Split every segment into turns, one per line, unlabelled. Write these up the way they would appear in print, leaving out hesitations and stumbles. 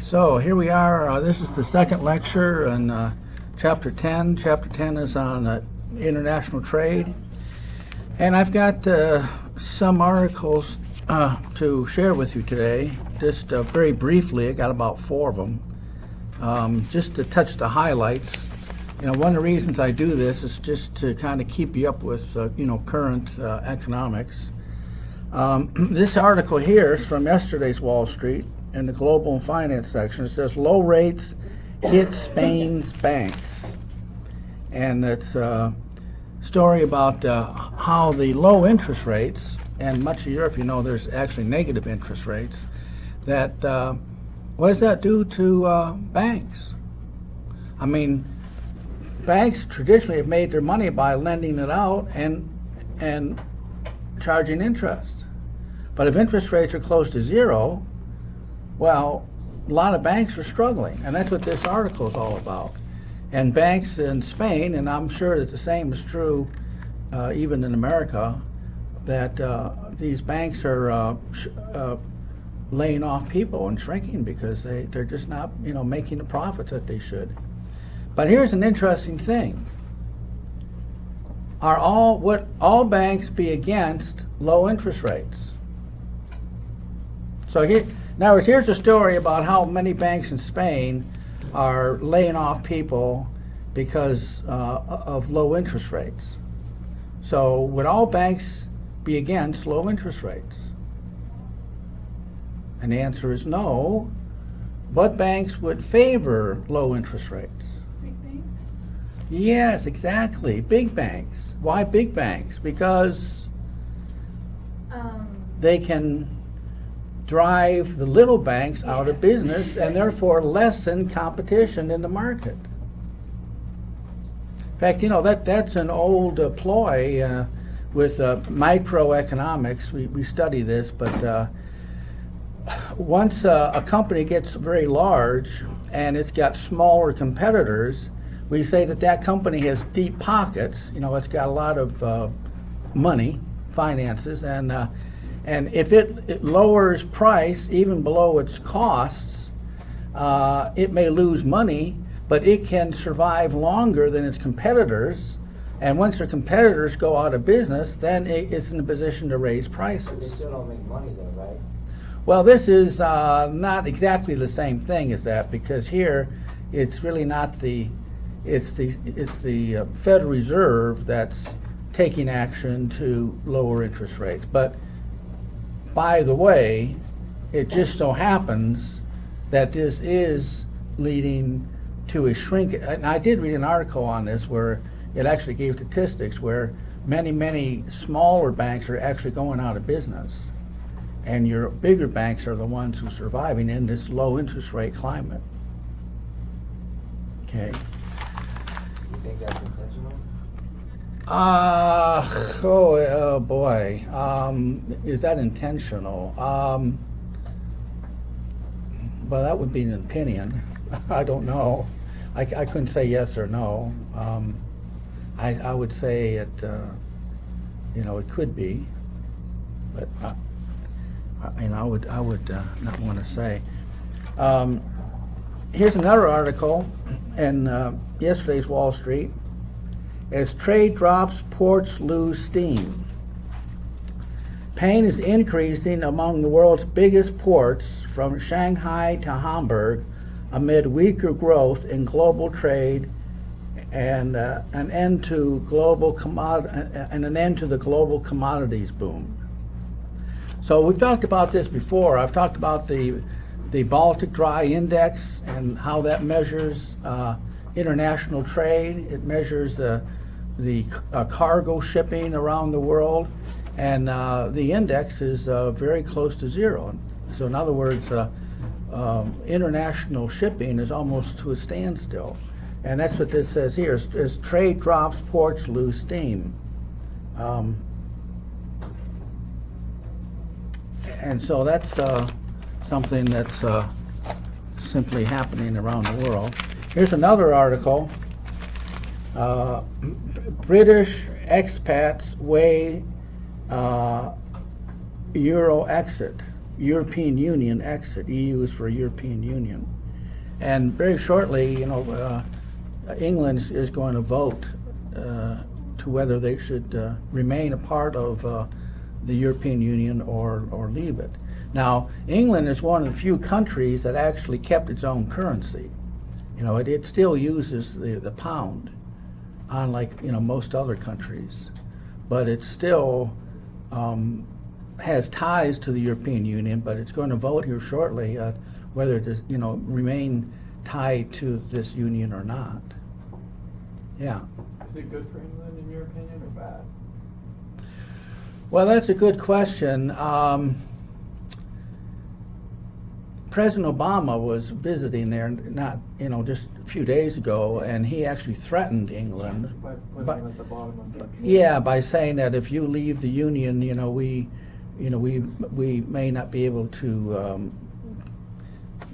So here we are. This is the second lecture in Chapter 10. Chapter 10 is on international trade. And I've got some articles to share with you today, just very briefly. I got about 4 of them, just to touch the highlights. One of the reasons I do this is just to kind of keep you up with, current economics. This article here is from yesterday's Wall Street in the Global and Finance section. It says low rates hit Spain's banks. And it's a story about how the low interest rates, and much of Europe, there's actually negative interest rates, that what does that do to banks? I mean, banks traditionally have made their money by lending it out and charging interest. But if interest rates are close to zero, well, a lot of banks are struggling, and that's what this article is all about. And banks in Spain, and I'm sure that the same is true even in America, that these banks are laying off people and shrinking because they're just not, making the profits that they should. But here's an interesting thing. Would all banks be against low interest rates? So here's a story about how many banks in Spain are laying off people because of low interest rates. So would all banks be against low interest rates? And the answer is no. What banks would favor low interest rates?
Big banks?
Yes, exactly. Big banks. Why big banks? Because they can drive the little banks out of business and therefore lessen competition in the market. In fact, that's an old ploy with microeconomics. We study this, but once a company gets very large and it's got smaller competitors, we say that company has deep pockets. It's got a lot of money, finances, and if it lowers price even below its costs, it may lose money, but it can survive longer than its competitors. And once their competitors go out of business, then it's in a position to raise prices.
But they still don't make money though, right?
Well, this is not exactly the same thing as that, because here it's really not it's the Federal Reserve that's taking action to lower interest rates. But by the way, it just so happens that this is leading to a shrink. And I did read an article on this where it actually gave statistics where many smaller banks are actually going out of business. And your bigger banks are the ones who are surviving in this low interest rate climate. Okay.
You think that's intentional?
Oh boy. Is that intentional? Well, that would be an opinion. I don't know. I couldn't say yes or no. I would say it could be, but I would not want to say. Here's another article in yesterday's Wall Street. As trade drops, ports lose steam. Pain is increasing among the world's biggest ports, from Shanghai to Hamburg, amid weaker growth in global trade and an end to the global commodities boom. So we've talked about this before. I've talked about the Baltic Dry Index and how that measures international trade. It measures the cargo shipping around the world, and the index is very close to zero. So in other words, international shipping is almost to a standstill. And that's what this says here. As trade drops, ports lose steam. And so that's something that's simply happening around the world. Here's another article. British expats weigh Euro exit. European Union exit. EU is for European Union. And very shortly, England is going to vote to whether they should remain a part of the European Union or leave it. Now, England is one of the few countries that actually kept its own currency. It still uses the pound, unlike most other countries, but it still has ties to the European Union. But it's going to vote here shortly whether to remain tied to this union or not. Yeah.
Is it good for England in your opinion or bad?
Well, that's a good question. President Obama was visiting there not just a few days ago, and he actually threatened England
By putting them at the bottom of the queue?
yeah, by saying that if you leave the union, we may not be able to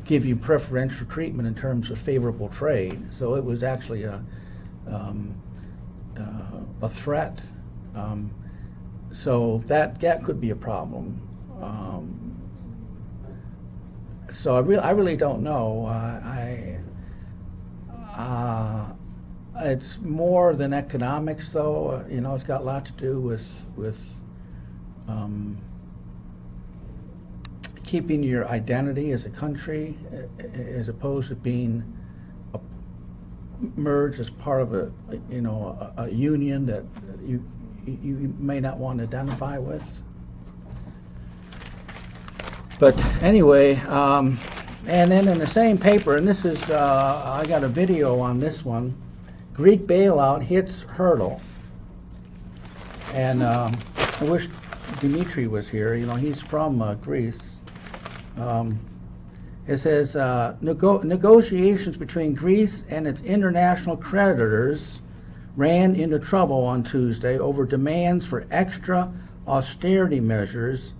give you preferential treatment in terms of favorable trade. So it was actually a threat. So that could be a problem. So I really don't know. It's more than economics, though. It's got a lot to do with keeping your identity as a country, as opposed to being merged as part of a union that you may not want to identify with. But anyway, and then in the same paper, and this is I got a video on this one. Greek bailout hits hurdle, and I wish Dimitri was here. He's from Greece. It says negotiations between Greece and its international creditors ran into trouble on Tuesday over demands for extra austerity measures,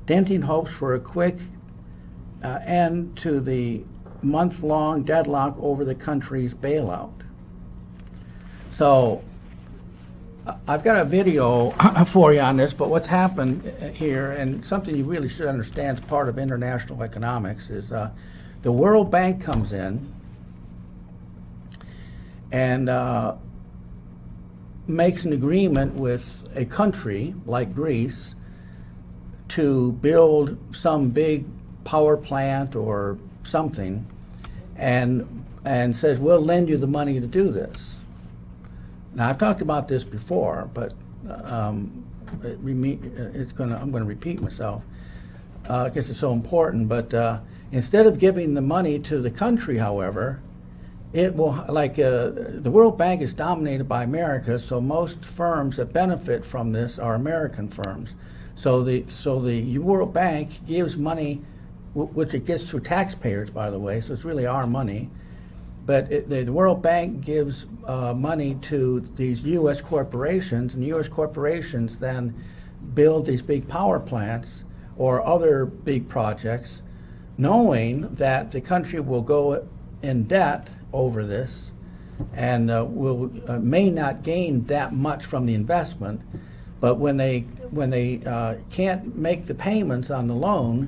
denting hopes for a quick end to the month-long deadlock over the country's bailout. So I've got a video for you on this, but what's happened here, and something you really should understand as part of international economics, is the World Bank comes in and makes an agreement with a country like Greece to build some big power plant or something, and says, we'll lend you the money to do this. Now, I've talked about this before, but I'm going to repeat myself because it's so important. But instead of giving the money to the country, however, it will, the World Bank is dominated by America, so most firms that benefit from this are American firms. So the World Bank gives money, which it gets through taxpayers, by the way, so it's really our money. But the World Bank gives money to these U.S. corporations, and U.S. corporations then build these big power plants or other big projects, knowing that the country will go in debt over this and may not gain that much from the investment. But when they can't make the payments on the loan,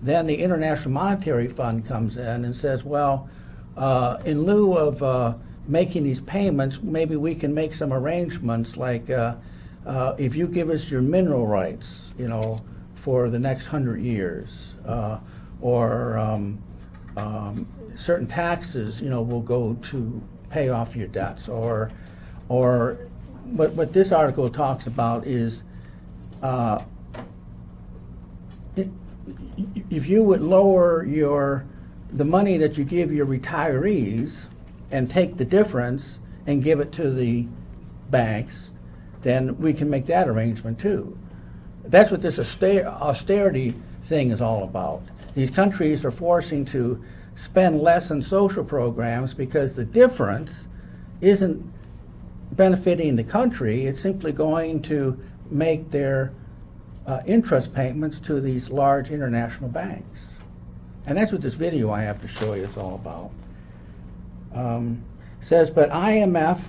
then the International Monetary Fund comes in and says, well, in lieu of making these payments, maybe we can make some arrangements, like if you give us your mineral rights, for the next 100 years, or certain taxes, will go to pay off your debts, or what this article talks about is if you would lower the money that you give your retirees and take the difference and give it to the banks, then we can make that arrangement too. That's what this austerity thing is all about. These countries are forcing to spend less on social programs because the difference isn't benefiting the country. It's simply going to make their interest payments to these large international banks. And that's what this video I have to show you is all about. Says, but IMF,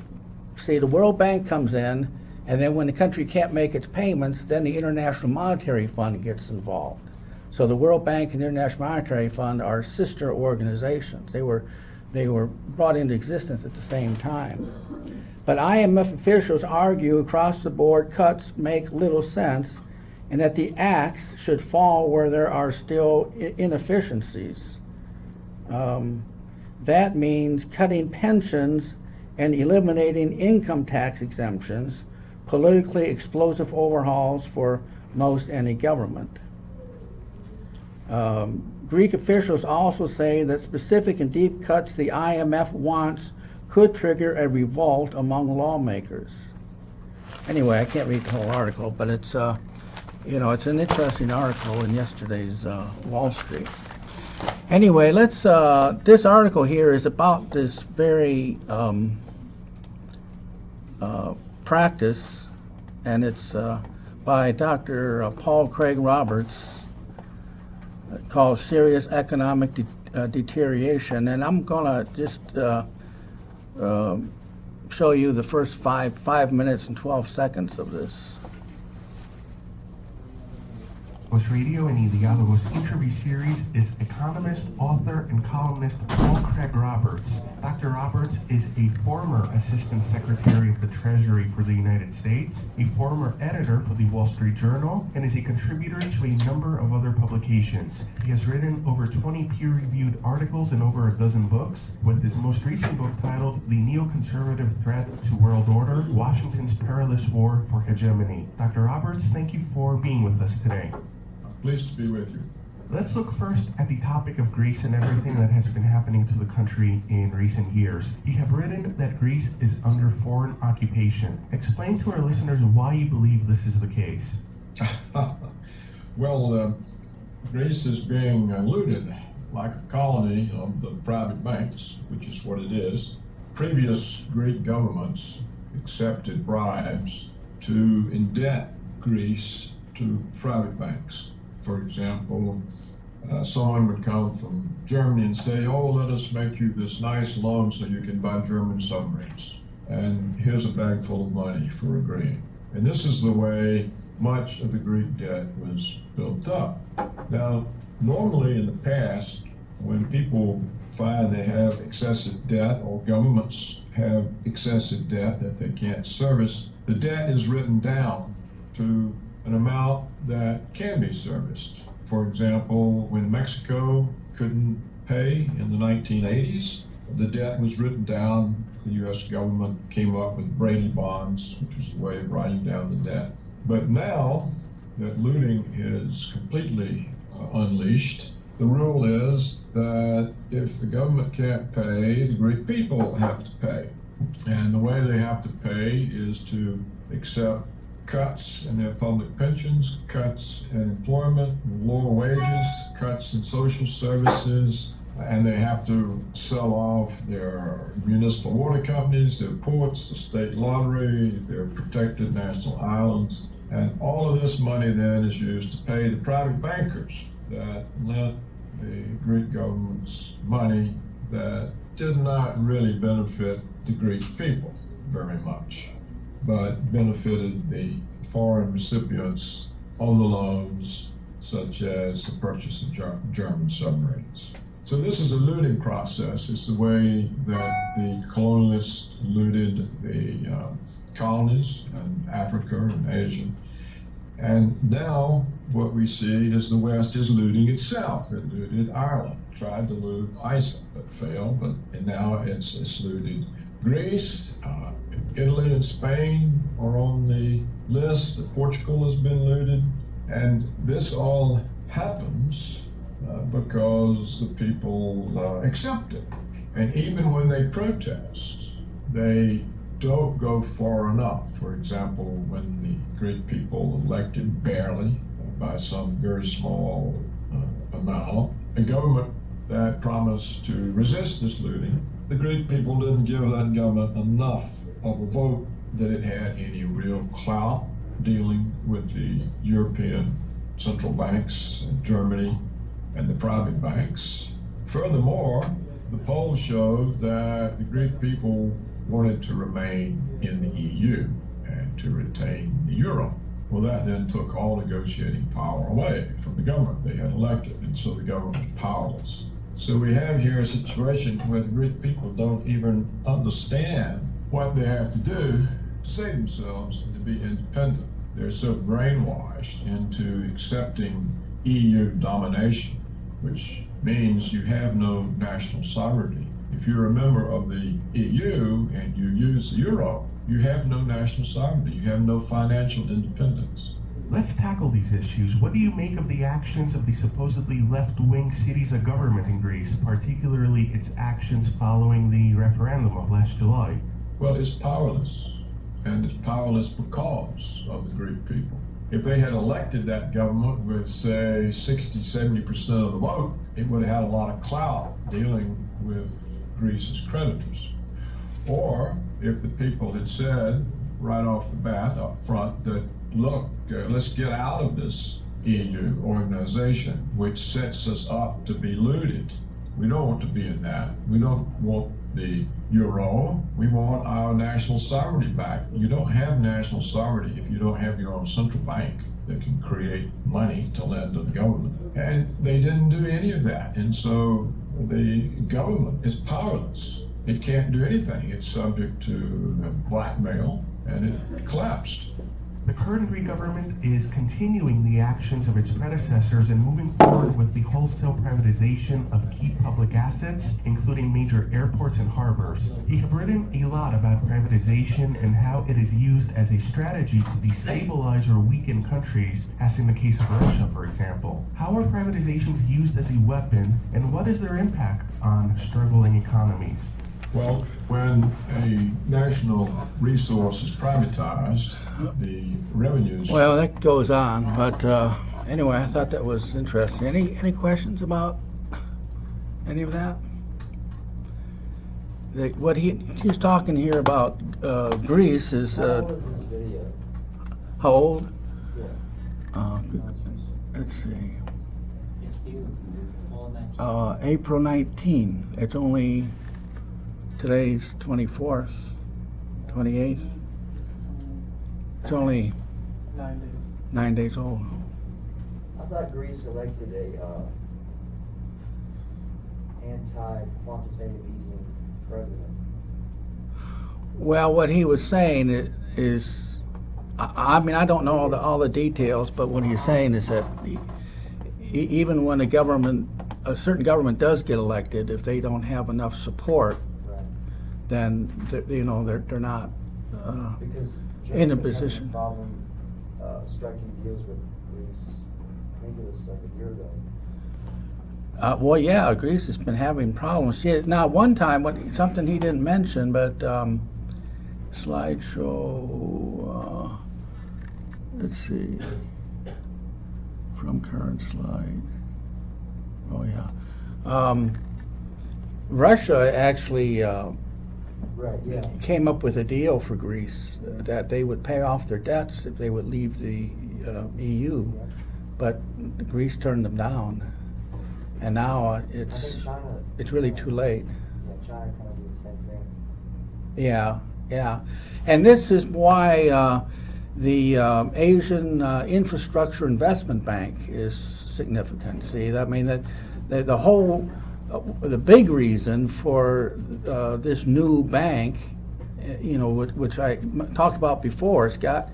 see, the World Bank comes in, and then when the country can't make its payments, then the International Monetary Fund gets involved. So the World Bank and the International Monetary Fund are sister organizations. They were brought into existence at the same time. But IMF officials argue across the board cuts make little sense and that the axe should fall where there are still inefficiencies. That means cutting pensions and eliminating income tax exemptions, politically explosive overhauls for most any government. Greek officials also say that specific and deep cuts the IMF wants could trigger a revolt among lawmakers. Anyway, I can't read the whole article, but it's it's an interesting article in yesterday's Wall Street. Anyway, this article here is about this very practice, and it's by Dr. Paul Craig Roberts, called Serious Economic Deterioration. And I'm going to just show you the first 5 minutes and 12 seconds of this.
Radio and the Dialogos interview series is economist, author, and columnist Paul Craig Roberts. Dr. Roberts is a former Assistant Secretary of the Treasury for the United States, a former editor for the Wall Street Journal, and is a contributor to a number of other publications. He has written over 20 peer-reviewed articles and over a dozen books, with his most recent book titled The Neoconservative Threat to World Order, Washington's Perilous War for Hegemony. Dr. Roberts, thank you for being with us today.
Pleased to be with you.
Let's look first at the topic of Greece and everything that has been happening to the country in recent years. You have written that Greece is under foreign occupation. Explain to our listeners why you believe this is the case.
Well, Greece is being looted like a colony of the private banks, which is what it is. Previous Greek governments accepted bribes to indebt Greece to private banks. For example, someone would come from Germany and say, oh, let us make you this nice loan so you can buy German submarines. And here's a bag full of money for agreeing. And this is the way much of the Greek debt was built up. Now, normally in the past, when people find they have excessive debt or governments have excessive debt that they can't service, the debt is written down to an amount that can be serviced. For example, when Mexico couldn't pay in the 1980s, the debt was written down. The U.S. government came up with Brady bonds, which was a way of writing down the debt. But now that looting is completely unleashed, the rule is that if the government can't pay, the Greek people have to pay. And the way they have to pay is to accept cuts in their public pensions, cuts in employment, lower wages, cuts in social services, and they have to sell off their municipal water companies, their ports, the state lottery, their protected national islands. And all of this money then is used to pay the private bankers that lent the Greek government's money that did not really benefit the Greek people very much, but benefited the foreign recipients on the loans, such as the purchase of German submarines. So this is a looting process. It's the way that the colonialists looted the colonies in Africa and Asia. And now what we see is the West is looting itself. It looted Ireland, tried to loot Iceland, but failed, but now it's looted Greece. Italy and Spain are on the list. Portugal has been looted. And this all happens because the people accept it. And even when they protest, they don't go far enough. For example, when the Greek people elected barely by some very small amount, a government that promised to resist this looting, the Greek people didn't give that government enough of a vote that it had any real clout dealing with the European central banks in Germany and the private banks. Furthermore, the polls showed that the Greek people wanted to remain in the EU and to retain the euro. Well, that then took all negotiating power away from the government they had elected, and so the government was powerless. So we have here a situation where the Greek people don't even understand what they have to do to save themselves and to be independent. They're so brainwashed into accepting EU domination, which means you have no national sovereignty. If you're a member of the EU and you use the euro, you have no national sovereignty. You have no financial independence.
Let's tackle these issues. What do you make of the actions of the supposedly left-wing Syriza government in Greece, particularly its actions following the referendum of last July?
Well, it's powerless, and it's powerless because of the Greek people. If they had elected that government with, say, 60-70% of the vote, it would have had a lot of clout dealing with Greece's creditors. Or if the people had said right off the bat up front that, look, let's get out of this EU organization, which sets us up to be looted. We don't want to be in that. We don't want the euro. We want our national sovereignty back. You don't have national sovereignty if you don't have your own central bank that can create money to lend to the government. And they didn't do any of that. And so the government is powerless. It can't do anything. It's subject to blackmail, and it collapsed.
The current Greek government is continuing the actions of its predecessors and moving forward with the wholesale privatization of key public assets, including major airports and harbors. You have written a lot about privatization and how it is used as a strategy to destabilize or weaken countries, as in the case of Russia, for example. How are privatizations used as a weapon, and what is their impact on struggling economies?
Well, when a national resource is privatized, the revenues...
Well, that goes on, but anyway, I thought that was interesting. Any questions about any of that? What he's talking here about Greece is...
How old is this video?
How old?
Yeah.
Let's see.
It's you.
April 19. It's only... Today's 24th, 28th. It's only
9 days.
9 days old.
I thought Greece elected a anti-quantitative easing president.
Well, what he was saying is, I mean, I don't know all the details, but what he's saying is that even when a certain government does get elected, if they don't have enough support, then they're not
Because
in a
Germany was having
position.
problem striking deals with Greece. I think it was like a year ago.
Well, yeah, Greece has been having problems. Yeah, now, one time, something he didn't mention, but slideshow. Let's see. From current slide. Oh yeah. Russia actually.
Right, yeah.
Came up with a deal for Greece that they would pay off their debts if they would leave the EU, but Greece turned them down, and now
I think China,
it's really too late.
Yeah, China kind of did the same thing.
Yeah, and this is why the Asian Infrastructure Investment Bank is significant. See, I mean that the whole. The big reason for this new bank, which I talked about before, it's got,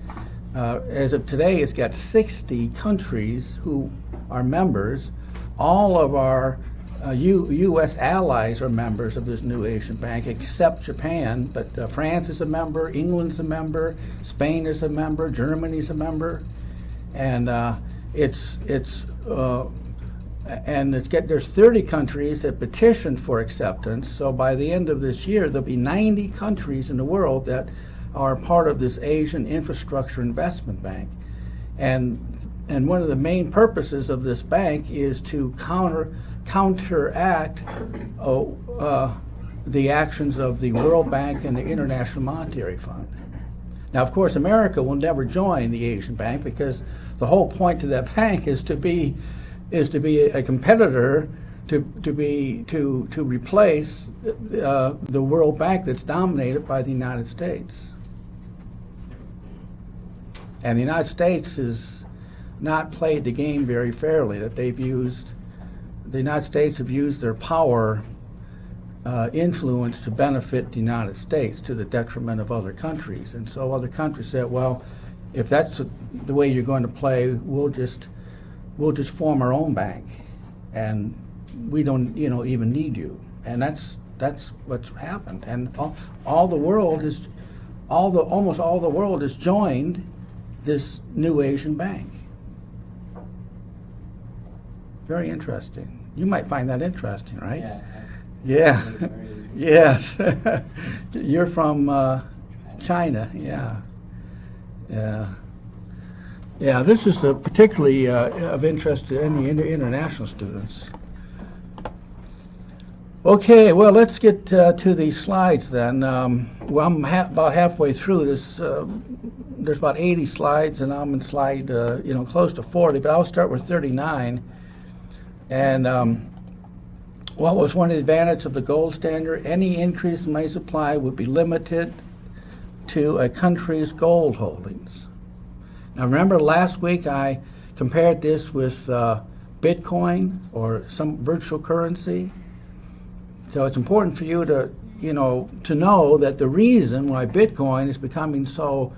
as of today, it's got 60 countries who are members. All of our U.S. allies are members of this new Asian bank, except Japan. But France is a member, England's a member, Spain is a member, Germany's a member, and there's 30 countries that petitioned for acceptance. So by the end of this year, there'll be 90 countries in the world that are part of this Asian Infrastructure Investment Bank. And one of the main purposes of this bank is to counteract the actions of the World Bank and the International Monetary Fund. Now, of course, America will never join the Asian Bank because the whole point to that bank is to be a competitor to replace the World Bank that's dominated by the United States. And the United States has not played the game very fairly. That the United States have used their power influence to benefit the United States to the detriment of other countries. And so other countries said, well, if that's the way you're going to play, we'll just form our own bank, and we don't even need you. And that's what's happened. And almost all the world has joined this new Asian bank. Very interesting. You might find that interesting, right?
Yeah.
Yeah. Yes. You're from China. Yeah. Yeah. This is particularly of interest to any international students. Okay, well, let's get to these slides then. Well, I'm about halfway through this. There's about 80 slides, and I'm in slide, close to 40, but I'll start with 39. And what was one of the advantages of the gold standard? Any increase in money supply would be limited to a country's gold holdings. Now, remember last week I compared this with Bitcoin or some virtual currency. So it's important for you to know that the reason why Bitcoin is becoming so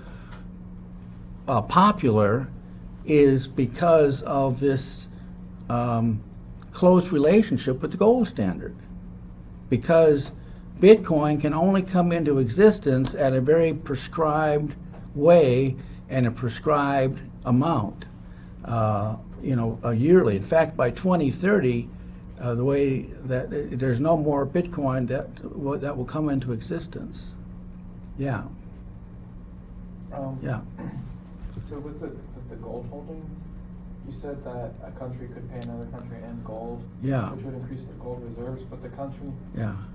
popular is because of this close relationship with the gold standard. Because Bitcoin can only come into existence at a very prescribed way and a prescribed amount, yearly. In fact, by 2030, the way that there's no more Bitcoin that will come into existence. Yeah. Yeah.
So with the gold holdings, you said that a country could pay another country in gold,
Yeah.
which would increase their gold reserves. But the country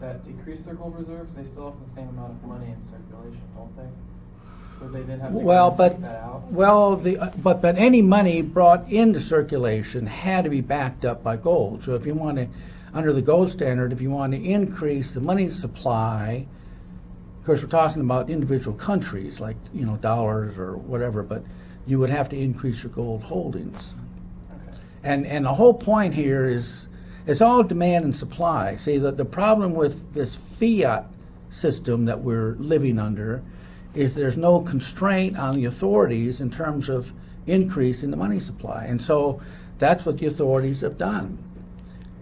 that decreased their gold reserves, they still have the same amount of money in circulation, don't they? Would they then have to take that out?
But any money brought into circulation had to be backed up by gold. So if you want to, under the gold standard, if you want to increase the money supply, of course we're talking about individual countries like dollars or whatever, but you would have to increase your gold holdings.
Okay.
And the whole point here is it's all demand and supply. See, the problem with this fiat system that we're living under is there's no constraint on the authorities in terms of increasing the money supply. And so that's what the authorities have done.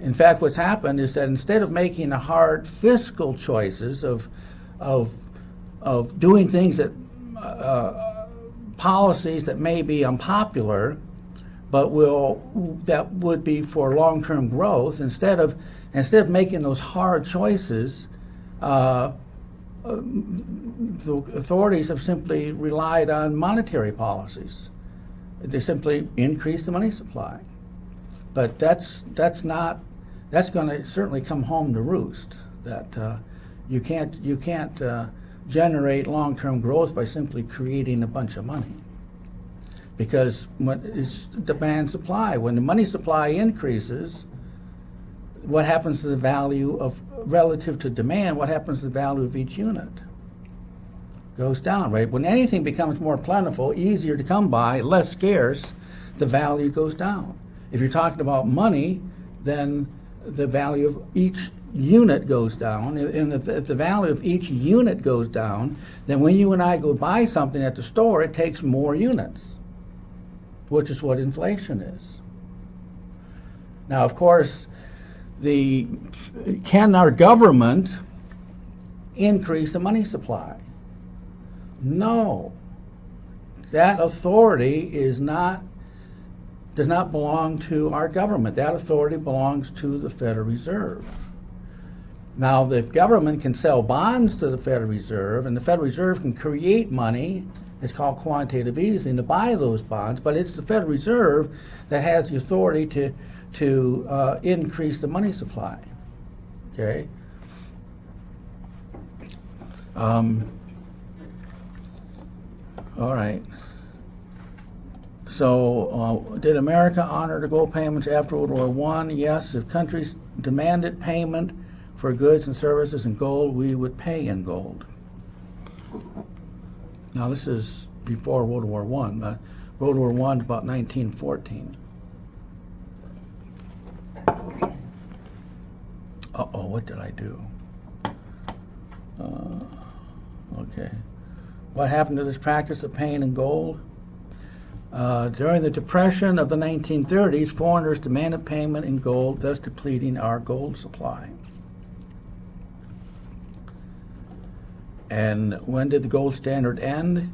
In fact, what's happened is that instead of making the hard fiscal choices of doing things that policies that may be unpopular, but that would be for long-term growth, instead of making those hard choices, the authorities have simply relied on monetary policies. They simply increase the money supply, but that's going to certainly come home to roost. That you can't generate long-term growth by simply creating a bunch of money, because it's demand supply. When the money supply increases, what happens to the value of relative to demand? What happens to the value of each unit? Goes down, right? When anything becomes more plentiful, easier to come by, less scarce, the value goes down. If you're talking about money, then the value of each unit goes down, and if the value of each unit goes down, then when you and I go buy something at the store, it takes more units, which is what inflation is. Now, of course, can our government increase the money supply? No. That authority does not belong to our government. That authority belongs to the Federal Reserve. Now, the government can sell bonds to the Federal Reserve, and the Federal Reserve can create money. It's called quantitative easing to buy those bonds, but it's the Federal Reserve that has the authority to increase the money supply. Okay. All right. So, did America honor the gold payments after World War I? Yes. If countries demanded payment for goods and services in gold, we would pay in gold. Now, this is before World War One. World War One about 1914. Uh-oh, what did I do? Okay. What happened to this practice of paying in gold? During the Depression of the 1930s, foreigners demanded payment in gold, thus depleting our gold supply. And when did the gold standard end?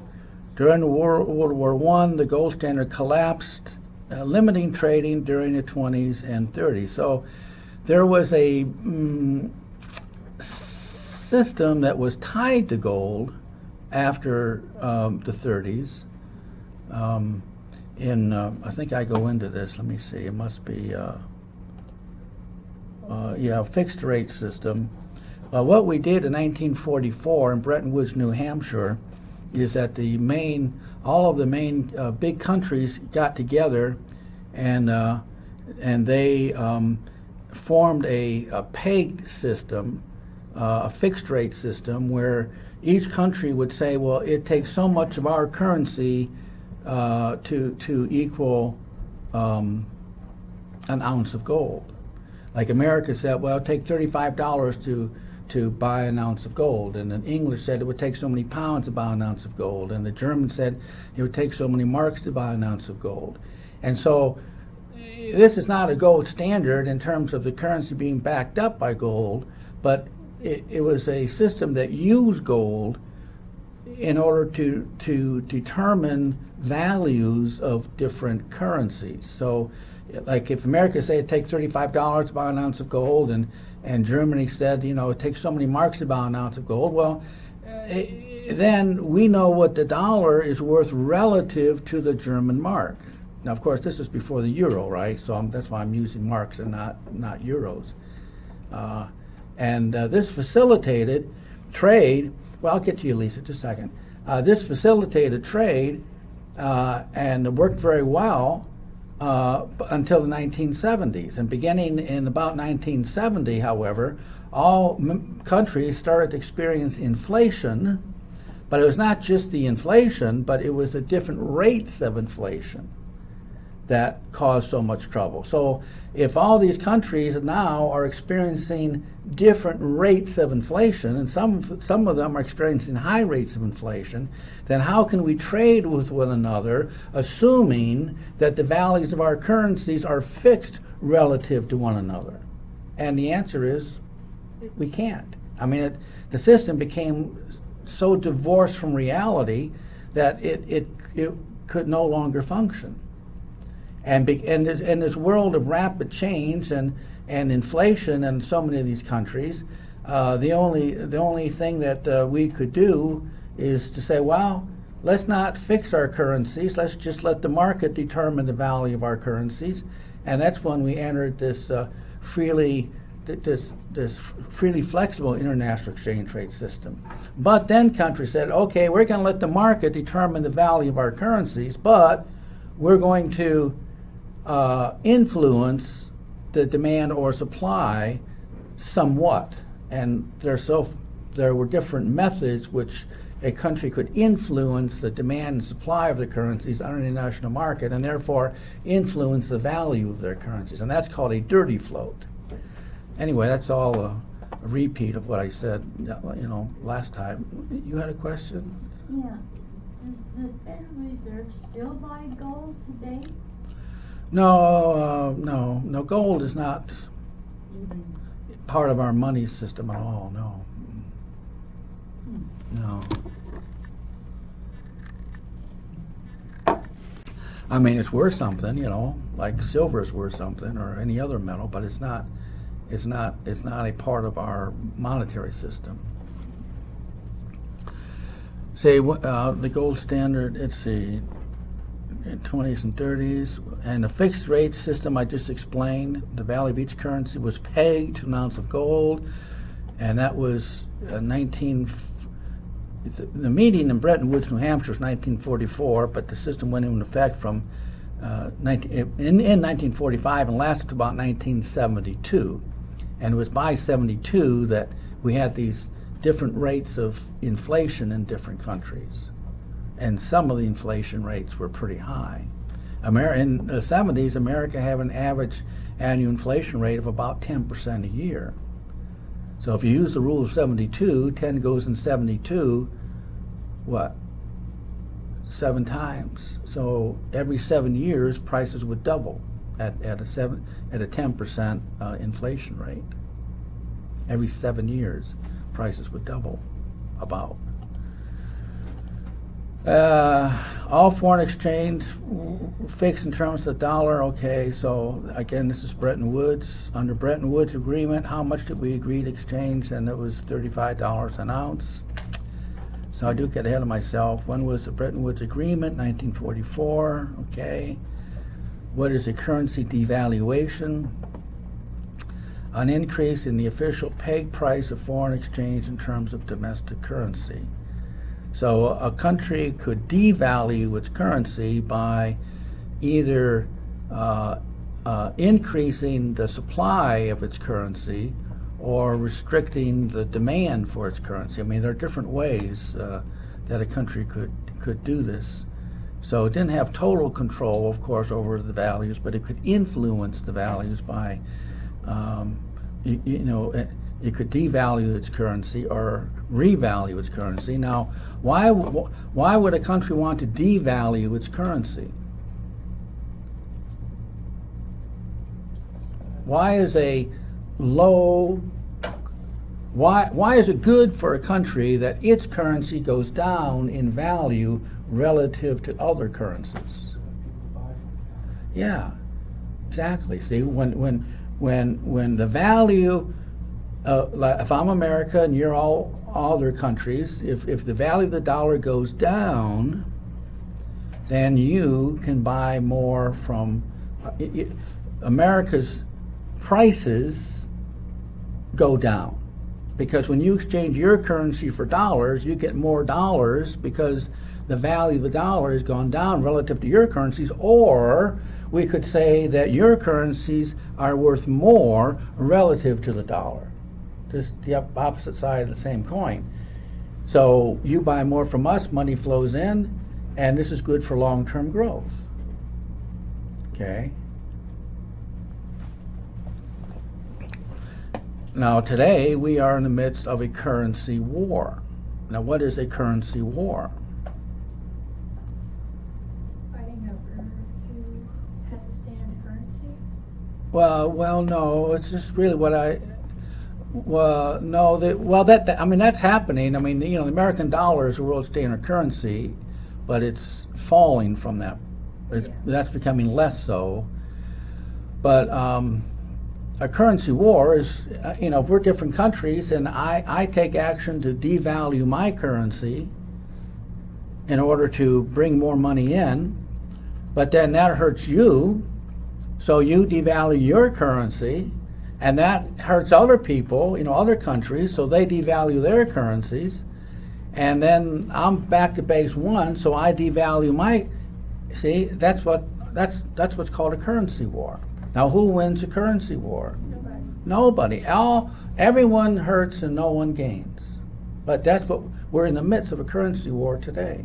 During World War I, the gold standard collapsed, limiting trading during the 20s and 30s. So there was a system that was tied to gold after the 30s. I think I go into this. Let me see. It must be fixed rate system. What we did in 1944 in Bretton Woods, New Hampshire, is that all of the main big countries got together, and they formed a pegged system, a fixed rate system, where each country would say, well, it takes so much of our currency to equal an ounce of gold. Like America said, well, it'd take $35 to buy an ounce of gold, and the English said it would take so many pounds to buy an ounce of gold, and the Germans said it would take so many marks to buy an ounce of gold. And so this is not a gold standard in terms of the currency being backed up by gold, but it was a system that used gold in order to determine values of different currencies. So like if America say it takes $35 to buy an ounce of gold, and Germany said, it takes so many marks to buy an ounce of gold, well, then we know what the dollar is worth relative to the German mark. Now, of course, this is before the euro, right? So that's why I'm using marks and not euros. This facilitated trade. Well, I'll get to you, Lisa, just a second. This facilitated trade and worked very well until the 1970s. And beginning in about 1970, however, all countries started to experience inflation, but it was not just the inflation, but it was the different rates of inflation that caused so much trouble. So if all these countries now are experiencing different rates of inflation, and some of them are experiencing high rates of inflation, then how can we trade with one another assuming that the values of our currencies are fixed relative to one another? And the answer is we can't. I mean, the system became so divorced from reality that it could no longer function. And in this world of rapid change and inflation in so many of these countries, the only thing that we could do is to say, well, let's not fix our currencies. Let's just let the market determine the value of our currencies. And that's when we entered this freely flexible international exchange rate system. But then countries said, okay, we're going to let the market determine the value of our currencies, but we're going to influence the demand or supply somewhat. And there were different methods which a country could influence the demand and supply of the currencies on an international market, and therefore influence the value of their currencies. And that's called a dirty float. Anyway, that's all a repeat of what I said, last time. You had a question?
Yeah. Does the Federal Reserve still buy gold today?
No. Gold is not part of our money system at all. No. No. I mean, it's worth something, like silver is worth something, or any other metal, but it's not a part of our monetary system. Say the gold standard. Let's see. In 20s and 30s, and the fixed rate system I just explained, the value of each currency was pegged to an ounce of gold, and that was the meeting in Bretton Woods, New Hampshire was 1944, but the system went into effect from in 1945 and lasted to about 1972, and it was by 72 that we had these different rates of inflation in different countries. and some of the inflation rates were pretty high. In the 70s, America had an average annual inflation rate of about 10% a year. So if you use the rule of 72, 10 goes in 72, what? 7 times. So every 7 years, prices would double at a 10% inflation rate. Every 7 years, prices would double, about. All foreign exchange fixed in terms of the dollar. Okay, so again, this is Bretton Woods. Under Bretton Woods agreement, how much did we agree to exchange? And it was $35 an ounce. So I do get ahead of myself. When was the Bretton Woods agreement? 1944. Okay. What is a currency devaluation? An increase in the official peg price of foreign exchange in terms of domestic currency. So a country could devalue its currency by either increasing the supply of its currency or restricting the demand for its currency. I mean, there are different ways that a country could do this. So it didn't have total control, of course, over the values, but it could influence the values by, it could devalue its currency or revalue its currency. Now, why would a country want to devalue its currency? Why is it good for a country that its currency goes down in value relative to other currencies? Yeah, exactly. See, when the value, if I'm America and you're all other countries, if the value of the dollar goes down, then you can buy more from America's prices go down, because when you exchange your currency for dollars, you get more dollars because the value of the dollar has gone down relative to your currencies. Or we could say that your currencies are worth more relative to the dollar. Just the opposite side of the same coin. So you buy more from us, money flows in, and this is good for long-term growth. Okay. Now today we are in the midst of a currency war. Now what is a currency war?
Fighting over who has a standard currency?
Well, no, it's just really that's happening. I mean, the American dollar is the world standard currency, but it's falling from that. That's becoming less so. But a currency war is, if we're different countries and I take action to devalue my currency in order to bring more money in, but then that hurts you, so you devalue your currency, and that hurts other people, other countries, so they devalue their currencies, and then I'm back to base one, so I devalue my. See, that's what's called a currency war. Now, who wins a currency war? Nobody. Everyone hurts and no one gains. But that's what we're in the midst of, a currency war today.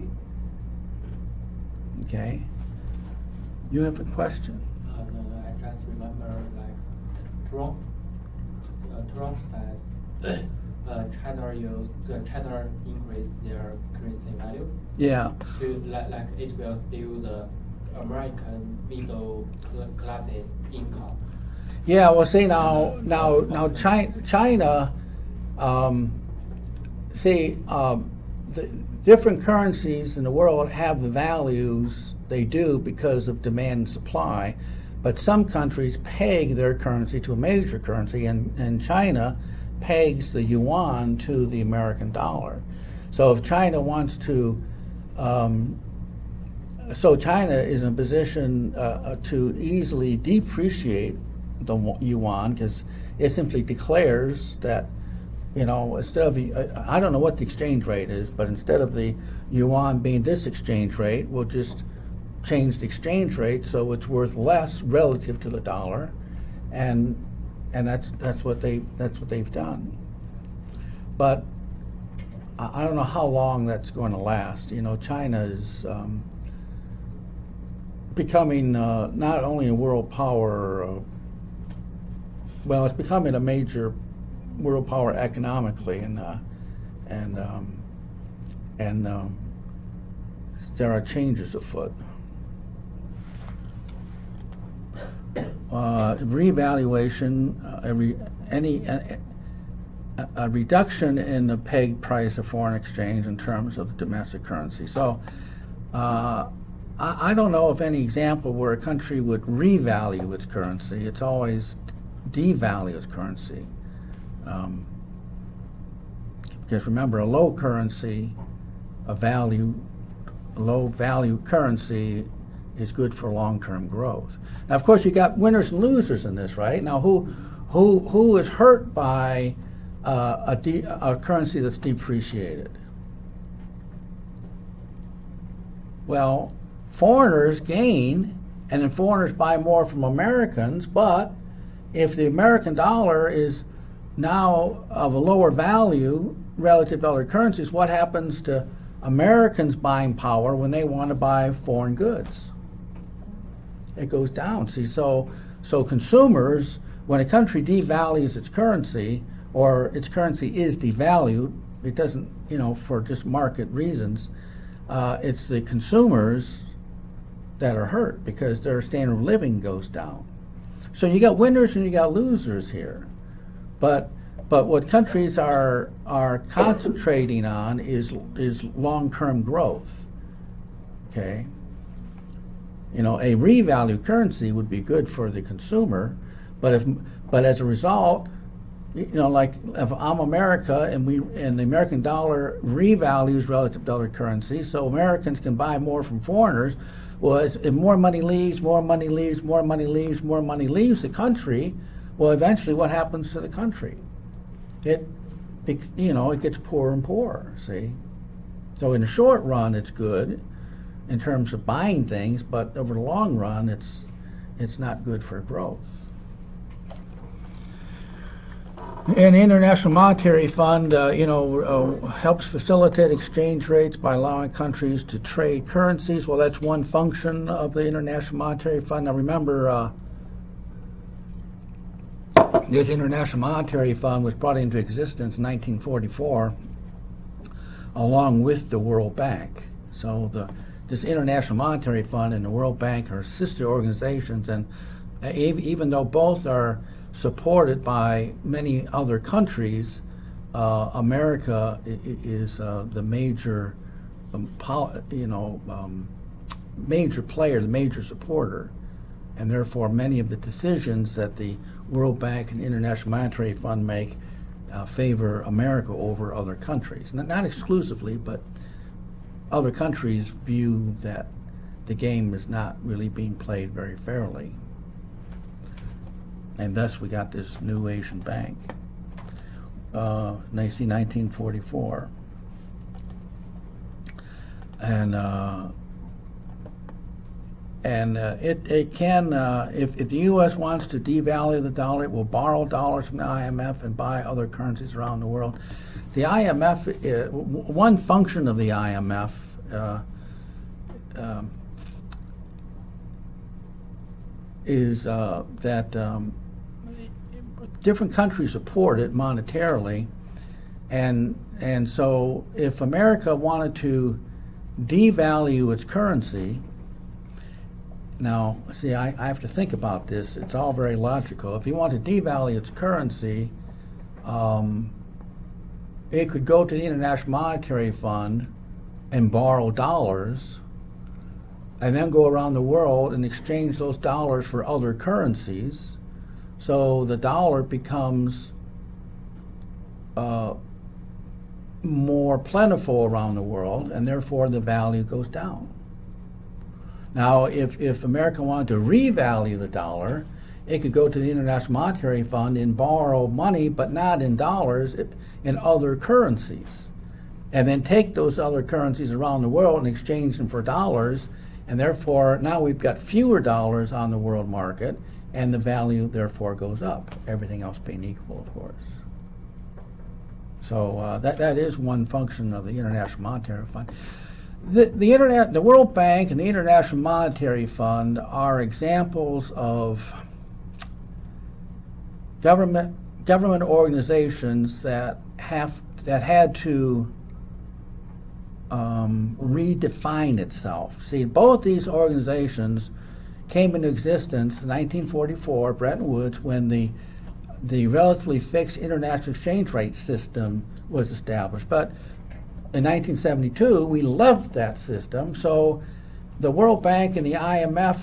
Okay. You have a question?
No, I just remember Trump said China increased their currency value.
Yeah.
To like it will steal the American middle classes income.
Yeah. Well, see now China. The different currencies in the world have the values they do because of demand and supply, but some countries peg their currency to a major currency, and China pegs the yuan to the American dollar. So if China wants to, China is in a position to easily depreciate the yuan, because it simply declares that, instead of, I don't know what the exchange rate is, but instead of the yuan being this exchange rate, we'll just change the exchange rate so it's worth less relative to the dollar, and that's what they've done. But I don't know how long that's going to last. China is becoming not only a world power, well, it's becoming a major world power economically, and there are changes afoot. Revaluation, a reduction in the peg price of foreign exchange in terms of the domestic currency. So I don't know of any example where a country would revalue its currency. It's always devalue its currency. Because remember, a low value currency is good for long-term growth. Now, of course, you got winners and losers in this, right? Now, who is hurt by a currency that's depreciated? Well, foreigners gain, and then foreigners buy more from Americans, but if the American dollar is now of a lower value relative to other currencies, what happens to Americans' buying power when they want to buy foreign goods? It goes down. See, so consumers, when a country devalues its currency, or its currency is devalued, it doesn't, for just market reasons, it's the consumers that are hurt because their standard of living goes down. So you got winners and you got losers here. But what countries are concentrating on is long-term growth. Okay. A revalued currency would be good for the consumer, but as a result, like if I'm America and the American dollar revalues relative to other currencies, so Americans can buy more from foreigners. Well, if more money leaves the country, well, eventually what happens to the country? It gets poorer and poorer, see? So in the short run, it's good in terms of buying things, but over the long run, it's not good for growth. And the International Monetary Fund, helps facilitate exchange rates by allowing countries to trade currencies. Well, that's one function of the International Monetary Fund. Now, remember, this International Monetary Fund was brought into existence in 1944, along with the World Bank. So this International Monetary Fund and the World Bank are sister organizations, and even though both are supported by many other countries, America is the major, major player, the major supporter, and therefore many of the decisions that the World Bank and International Monetary Fund make favor America over other countries. Not exclusively, but other countries view that the game is not really being played very fairly. And thus we got this new Asian bank, 1944. And it can, if the U.S. wants to devalue the dollar, it will borrow dollars from the IMF and buy other currencies around the world. The IMF, one function of the IMF is that different countries support it monetarily, and so if America wanted to devalue its currency, now see, I have to think about this. It's all very logical. If you want to devalue its currency, it could go to the International Monetary Fund and borrow dollars, and then go around the world and exchange those dollars for other currencies. So the dollar becomes more plentiful around the world, and therefore the value goes down. Now, if America wanted to revalue the dollar, it could go to the International Monetary Fund and borrow money, but not in dollars, in other currencies, and then take those other currencies around the world and exchange them for dollars, and therefore now we've got fewer dollars on the world market, and the value therefore goes up, everything else being equal, of course. So that is one function of the International Monetary Fund. The World Bank and the International Monetary Fund are examples of government organizations that had to redefine itself. See, both these organizations came into existence in 1944, Bretton Woods, when the relatively fixed international exchange rate system was established. But in 1972, we left that system, so the World Bank and the IMF,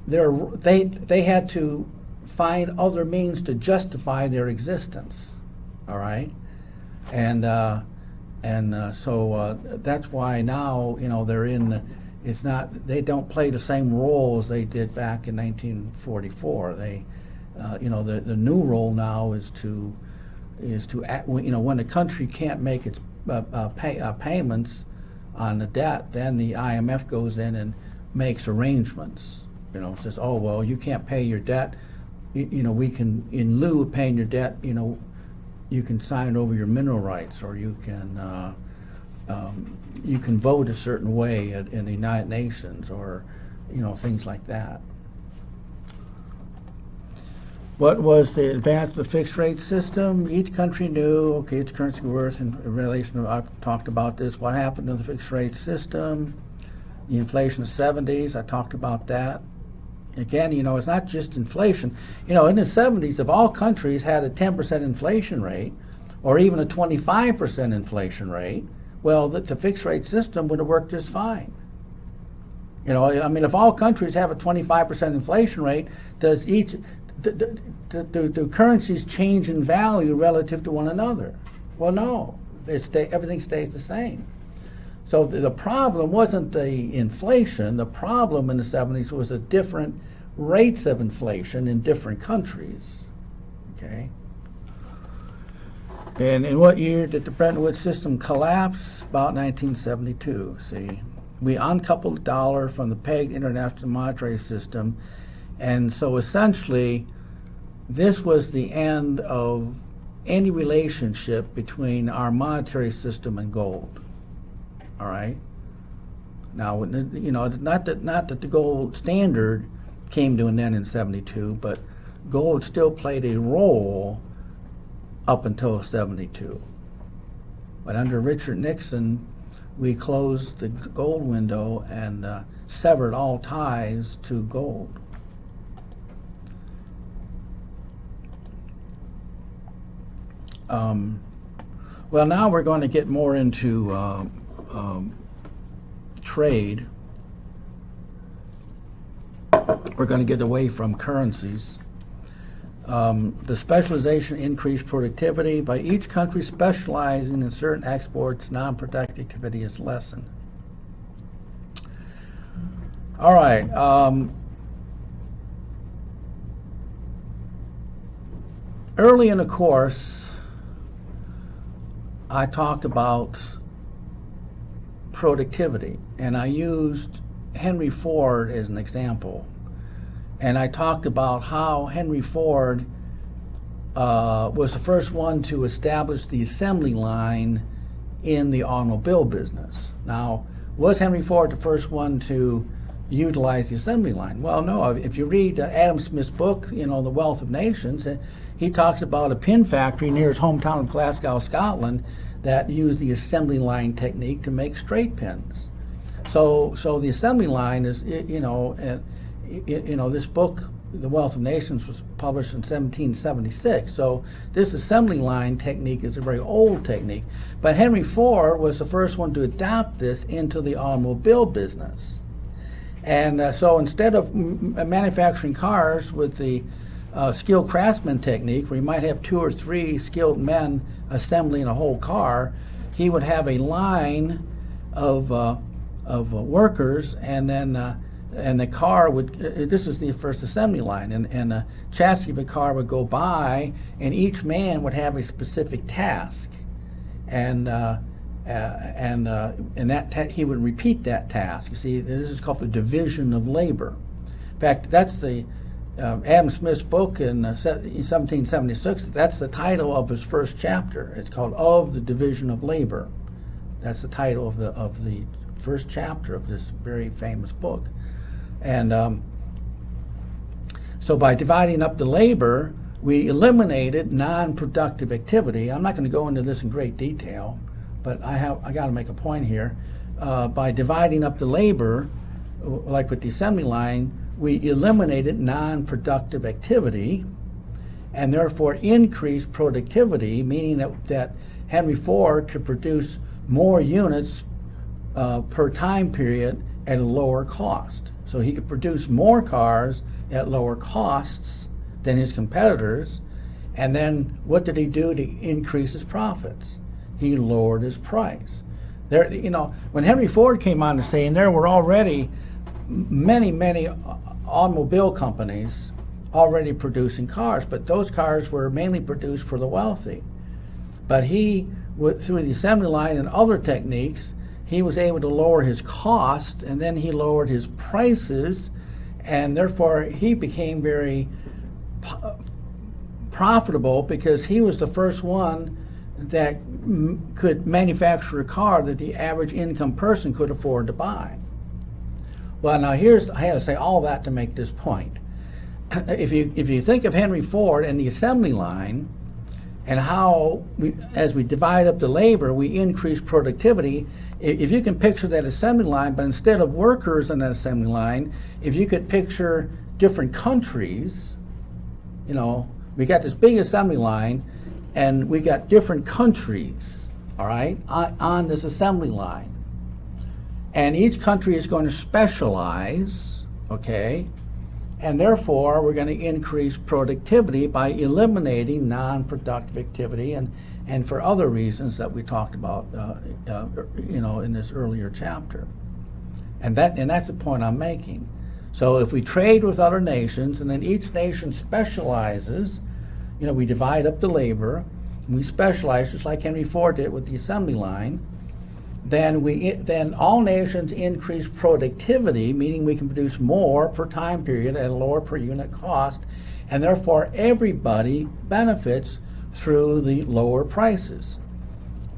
they had to find other means to justify their existence. All right, and so that's why now they're in. It's not, they don't play the same role as they did back in 1944. They, the new role now is to act, when a country can't make its payments on the debt, then the IMF goes in and makes arrangements. Says, oh well, you can't pay your debt. We can, in lieu of paying your debt, you can sign over your mineral rights, or you can vote a certain way in the United Nations, or things like that. What was the advance of the fixed rate system? Each country knew, okay, its currency worth in relation to, I've talked about this, what happened to the fixed rate system, the inflation of the 70s, I talked about that. Again, it's not just inflation. In the 70s, if all countries had a 10% inflation rate, or even a 25% inflation rate, well, the fixed rate system would have worked just fine. If all countries have a 25% inflation rate, does do currencies change in value relative to one another? Well, no. Everything stays the same. So the problem wasn't the inflation. The problem in the 70s was the different rates of inflation in different countries. Okay. And in what year did the Bretton Woods system collapse? About 1972. See, we uncoupled the dollar from the pegged international monetary system, and so essentially, this was the end of any relationship between our monetary system and gold. All right. Now, not that the gold standard came to an end in 72, but gold still played a role up until 72. But under Richard Nixon, we closed the gold window and severed all ties to gold. Well, now we're going to get more into trade. We're going to get away from currencies. The specialization increased productivity. By each country specializing in certain exports, non-productive activity is lessened. All right. Early in the course, I talked about productivity, and I used Henry Ford as an example. And I talked about how Henry Ford was the first one to establish the assembly line in the automobile business. Now, was Henry Ford the first one to utilize the assembly line? Well, no. If you read Adam Smith's book, The Wealth of Nations, he talks about a pin factory near his hometown of Glasgow, Scotland, that used the assembly line technique to make straight pins. So the assembly line is, this book, The Wealth of Nations, was published in 1776. So this assembly line technique is a very old technique. But Henry Ford was the first one to adopt this into the automobile business. And so instead of manufacturing cars with the skilled craftsman technique, where you might have 2 or 3 skilled men assembling a whole car, he would have a line of workers, and then and the car would, this is the first assembly line, and the chassis of a car would go by, and each man would have a specific task, and he would repeat that task. You see, this is called the division of labor. In fact, that's the Adam Smith's book in 1776, that's the title of his first chapter. It's called Of the Division of Labor. That's the title of the first chapter of this very famous book. And so by dividing up the labor, we eliminated non-productive activity. I'm not going to go into this in great detail, but I got to make a point here. By dividing up the labor, like with the assembly line, we eliminated non-productive activity and therefore increased productivity, meaning that Henry Ford could produce more units per time period at a lower cost. So he could produce more cars at lower costs than his competitors. And then what did he do to increase his profits? He lowered his price. There, when Henry Ford came on the scene, there were already many automobile companies already producing cars, but those cars were mainly produced for the wealthy. But he, through the assembly line and other techniques, he was able to lower his cost, and then he lowered his prices, and therefore he became very profitable because he was the first one that could manufacture a car that the average income person could afford to buy. Well, now I had to say all that to make this point. If you think of Henry Ford and the assembly line and how as we divide up the labor, we increase productivity. If you can picture that assembly line, but instead of workers on that assembly line, if you could picture different countries, we got this big assembly line and we got different countries, all right, on this assembly line. And each country is going to specialize, okay, and therefore we're going to increase productivity by eliminating non-productive activity and for other reasons that we talked about, in this earlier chapter. And that's the point I'm making. So if we trade with other nations and then each nation specializes, we divide up the labor, and we specialize just like Henry Ford did with the assembly line, then all nations increase productivity, meaning we can produce more per time period at a lower per unit cost, and therefore everybody benefits through the lower prices.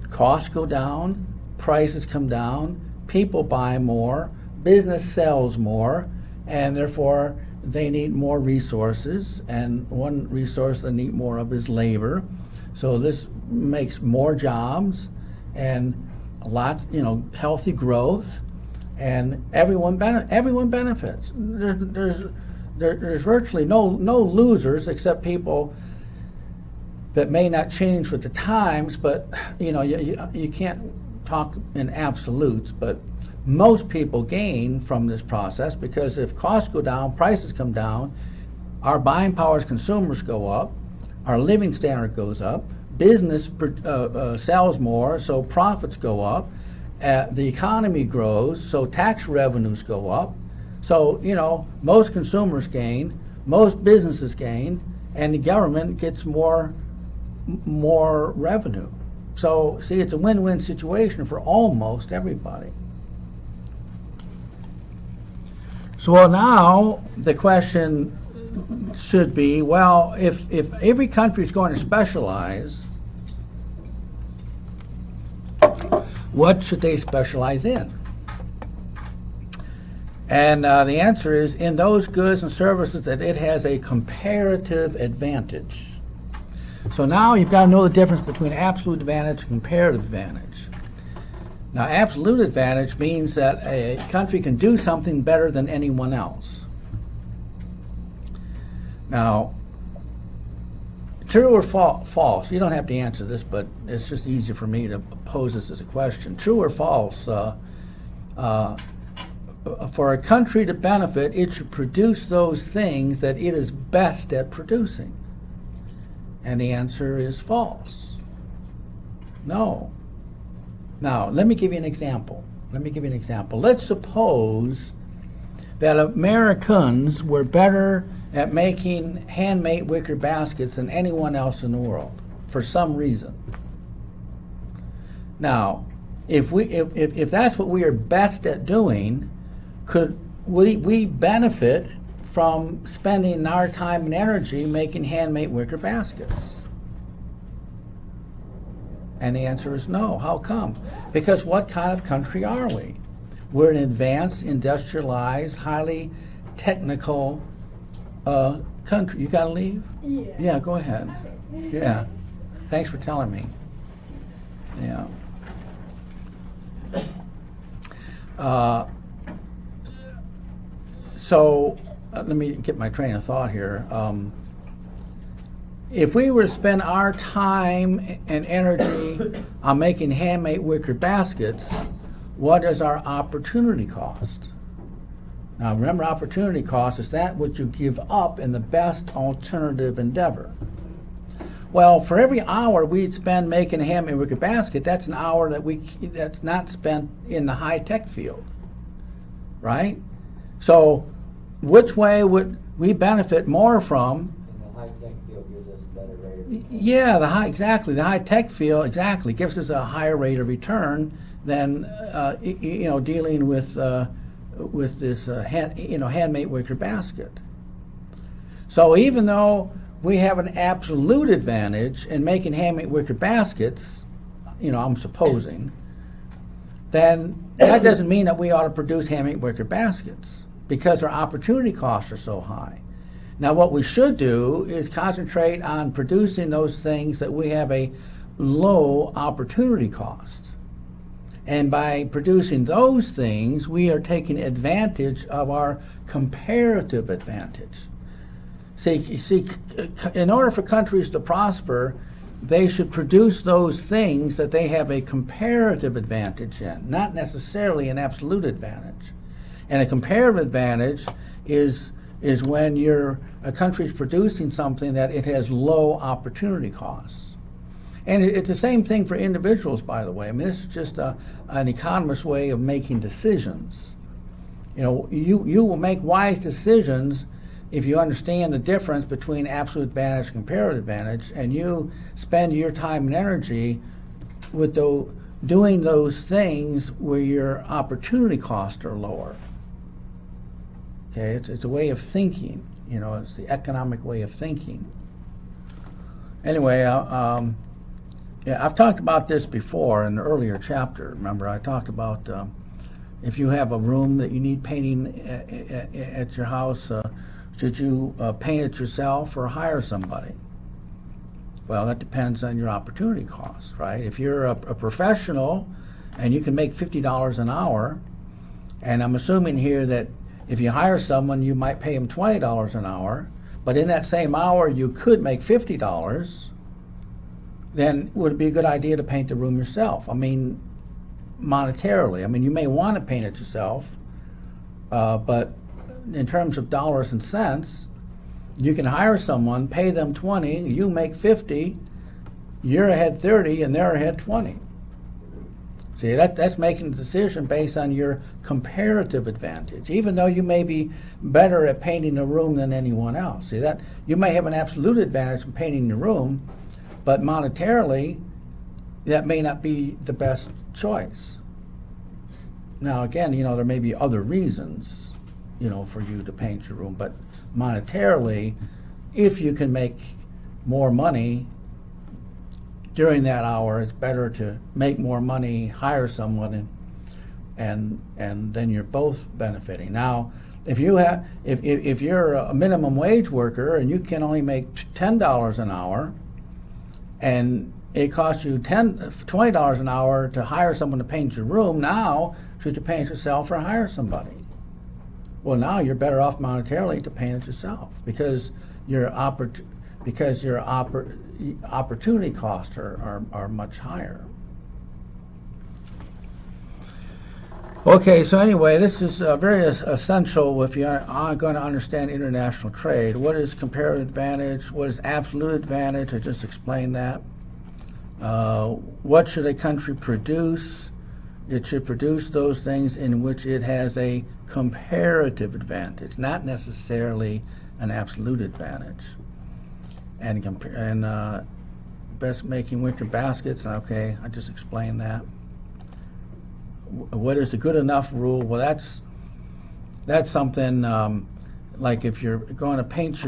Costs go down, prices come down, people buy more, business sells more, and therefore they need more resources, and one resource they need more of is labor. So this makes more jobs and a lot, healthy growth, and everyone benefits. There's virtually no losers except people that may not change with the times, but you can't talk in absolutes, but most people gain from this process because if costs go down, prices come down, our buying power as consumers go up, our living standard goes up, business sells more, so profits go up, the economy grows, so tax revenues go up. So, most consumers gain, most businesses gain, and the government gets more revenue. So, see, it's a win-win situation for almost everybody. So now the question should be, well, if every country is going to specialize, what should they specialize in? And the answer is in those goods and services that it has a comparative advantage. So now you've got to know the difference between absolute advantage and comparative advantage. Now, absolute advantage means that a country can do something better than anyone else. Now, true or false? You don't have to answer this, but it's just easier for me to pose this as a question. True or false? For a country to benefit, it should produce those things that it is best at producing. And the answer is false. No. Now, let me give you an example. Let's suppose that Americans were better at making handmade wicker baskets than anyone else in the world for some reason. Now, if that's what we are best at doing, could we benefit from spending our time and energy making handmade wicker baskets? And the answer is no. How come? Because what kind of country are we? We're an advanced, industrialized, highly technical country. You got to leave?
Yeah.
Yeah, go ahead. Yeah. Thanks for telling me. Yeah. So let me get my train of thought here. If we were to spend our time and energy on making handmade wicker baskets, what is our opportunity cost? Now remember, opportunity cost is that which you give up in the best alternative endeavor. Well, for every hour we'd spend making a handmade wicker basket, that's an hour that's not spent in the high-tech field, right? So which way would we benefit more from?
And the high-tech field gives us a better rate of return.
Yeah, the high-tech field exactly gives us a higher rate of return than dealing with this handmade wicker basket. So even though we have an absolute advantage in making handmade wicker baskets, I'm supposing, then that doesn't mean that we ought to produce handmade wicker baskets because our opportunity costs are so high. Now what we should do is concentrate on producing those things that we have a low opportunity cost. And by producing those things, we are taking advantage of our comparative advantage. See, in order for countries to prosper, they should produce those things that they have a comparative advantage in, not necessarily an absolute advantage. And a comparative advantage is when a country's producing something that it has low opportunity costs. And it's the same thing for individuals, by the way. I mean, this is just an economist's way of making decisions. You will make wise decisions if you understand the difference between absolute advantage and comparative advantage, and you spend your time and energy with doing those things where your opportunity costs are lower. Okay, it's a way of thinking. It's the economic way of thinking. Anyway, I've talked about this before in the earlier chapter. Remember, I talked about if you have a room that you need painting at your house, should you paint it yourself or hire somebody? Well, that depends on your opportunity cost, right? If you're a professional and you can make $50 an hour, and I'm assuming here that if you hire someone, you might pay them $20 an hour, but in that same hour you could make $50, then would it be a good idea to paint the room yourself? I mean, monetarily. I mean, you may want to paint it yourself, but in terms of dollars and cents, you can hire someone, pay them 20, you make 50, you're ahead 30, and they're ahead 20. See, that's making a decision based on your comparative advantage, even though you may be better at painting a room than anyone else. See, that you may have an absolute advantage in painting the room, but monetarily, that may not be the best choice. Now, again, there may be other reasons, for you to paint your room, but monetarily, if you can make more money during that hour, it's better to make more money, hire someone, and then you're both benefiting. Now, if you're a minimum wage worker and you can only make $10 an hour, and it costs you $20 an hour to hire someone to paint your room, now should you paint yourself or hire somebody? Well, now you're better off monetarily to paint it yourself because your opportunity costs are much higher. Okay, so anyway, this is very essential if you are going to understand international trade. What is comparative advantage? What is absolute advantage? I just explained that. What should a country produce? It should produce those things in which it has a comparative advantage, not necessarily an absolute advantage. And best making wicker baskets. Okay, I just explained that. What is the good enough rule? Well, that's something like if you're going to paint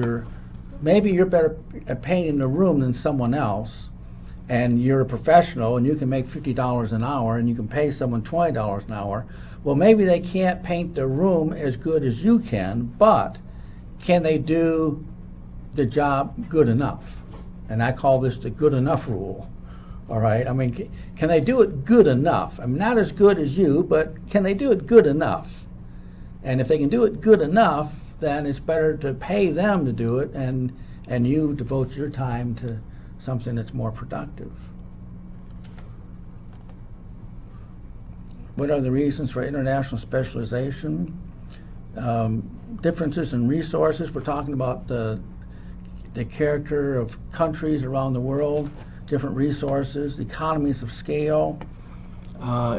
maybe you're better at painting the room than someone else, and you're a professional and you can make $50 an hour and you can pay someone $20 an hour. Well, maybe they can't paint the room as good as you can, but can they do the job good enough? And I call this the good enough rule. All right, I mean, can they do it good enough? I mean, not as good as you, but can they do it good enough? And if they can do it good enough, then it's better to pay them to do it, and you devote your time to something that's more productive. What are the reasons for international specialization? Differences in resources. We're talking about the character of countries around the world, different resources. Economies of scale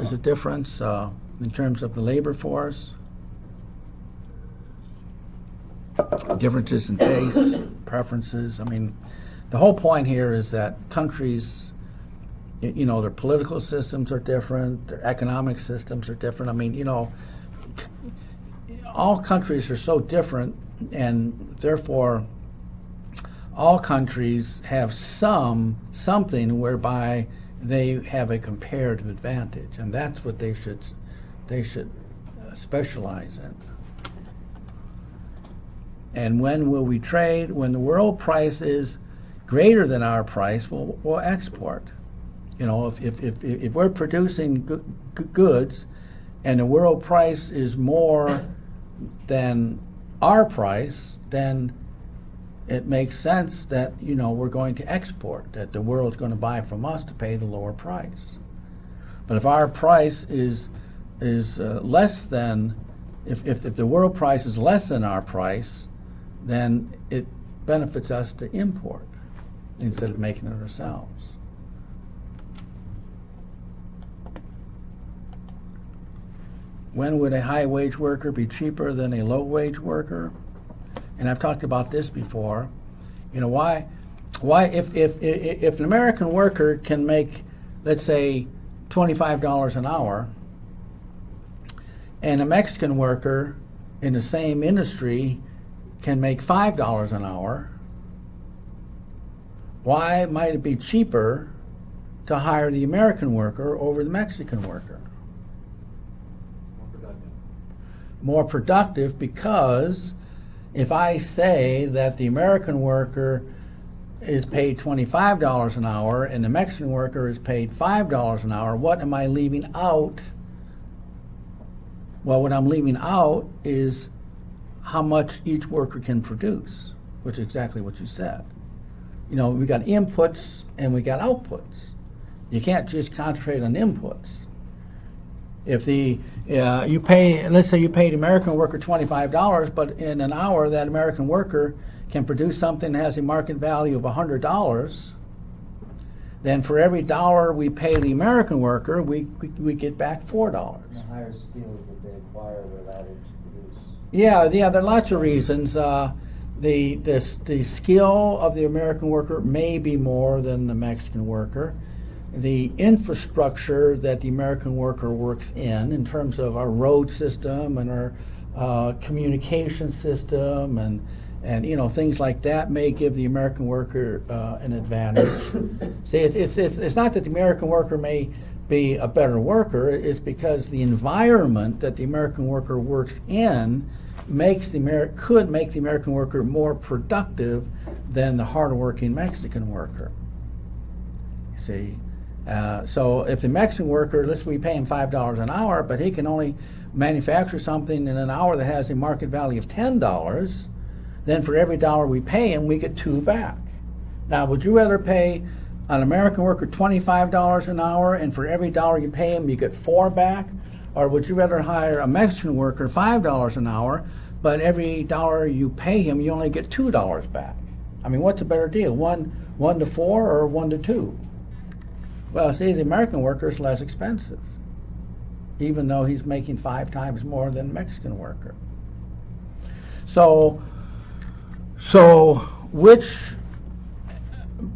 is a difference in terms of the labor force. Differences in tastes, preferences. I mean, the whole point here is that countries, their political systems are different, their economic systems are different. I mean, all countries are so different, and therefore all countries have something whereby they have a comparative advantage, and that's what they should specialize in. And when will we trade? When the world price is greater than our price, we'll export. If we're producing goods and the world price is more than our price, then it makes sense that we're going to export, that the world's going to buy from us to pay the lower price. But if our price is less than, if the world price is less than our price, then it benefits us to import instead of making it ourselves. When would a high-wage worker be cheaper than a low-wage worker? And I've talked about this before. Why if an American worker can make, let's say, $25 an hour, and a Mexican worker in the same industry can make $5 an hour, why might it be cheaper to hire the American worker over the Mexican worker? More productive, because if I say that the American worker is paid $25 an hour and the Mexican worker is paid $5 an hour, what am I leaving out? Well, what I'm leaving out is how much each worker can produce, which is exactly what you said. We got inputs and we got outputs. You can't just concentrate on inputs. If let's say you paid an American worker $25, but in an hour that American worker can produce something that has a market value of $100, then for every dollar we pay the American worker, we get back $4.
And the higher skills that they acquire, they're allowed to produce.
Yeah, there are lots of reasons. The skill of the American worker may be more than the Mexican worker. The infrastructure that the American worker works in terms of our road system and our communication system and things like that may give the American worker an advantage. See, it's not that the American worker may be a better worker. It's because the environment that the American worker works in could make the American worker more productive than the hard-working Mexican worker. You see. So if the Mexican worker, let's say we pay him $5 an hour, but he can only manufacture something in an hour that has a market value of $10, then for every dollar we pay him, we get $2 back. Now, would you rather pay an American worker $25 an hour and for every dollar you pay him, you get $4 back? Or would you rather hire a Mexican worker $5 an hour, but every dollar you pay him, you only get $2 back? I mean, what's a better deal? 1 to 4 or 1 to 2? Well, see, the American worker is less expensive, even though he's making 5 times more than the Mexican worker. So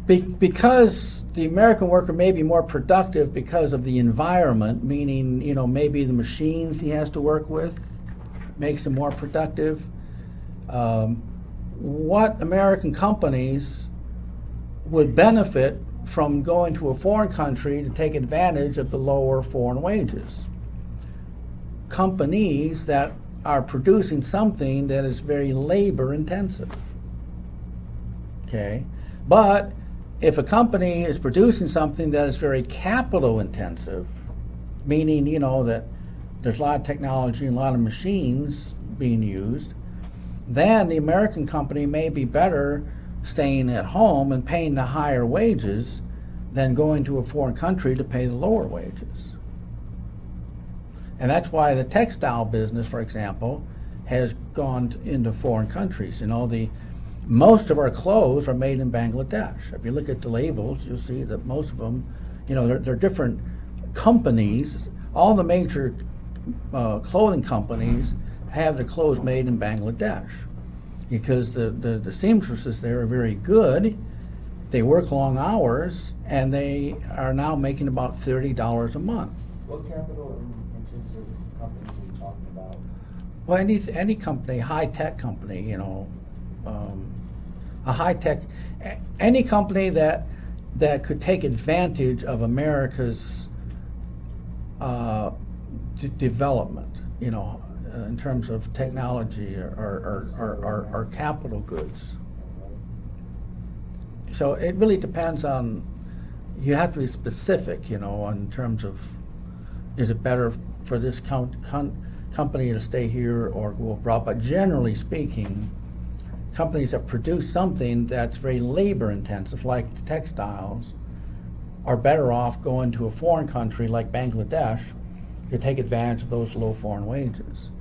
because the American worker may be more productive because of the environment, meaning, maybe the machines he has to work with makes him more productive. what American companies would benefit from going to a foreign country to take advantage of the lower foreign wages. Companies that are producing something that is very labor intensive. Okay? But if a company is producing something that is very capital intensive, meaning, that there's a lot of technology and a lot of machines being used, then the American company may be better staying at home and paying the higher wages than going to a foreign country to pay the lower wages. And that's why the textile business, for example, has gone into foreign countries. Most of our clothes are made in Bangladesh. If you look at the labels, you'll see that most of them, they're different companies. All the major clothing companies have their clothes made in Bangladesh because the seamstresses there are very good. They work long hours, and they are now making about $30 a month.
What capital intensive companies are you talking about?
Well, any company, high-tech company, a high-tech, any company that could take advantage of America's development, in terms of technology or capital goods. So it really depends on, you have to be specific, in terms of, is it better for this company to stay here or go abroad? But generally speaking, companies that produce something that's very labor intensive, like textiles, are better off going to a foreign country like Bangladesh to take advantage of those low foreign wages.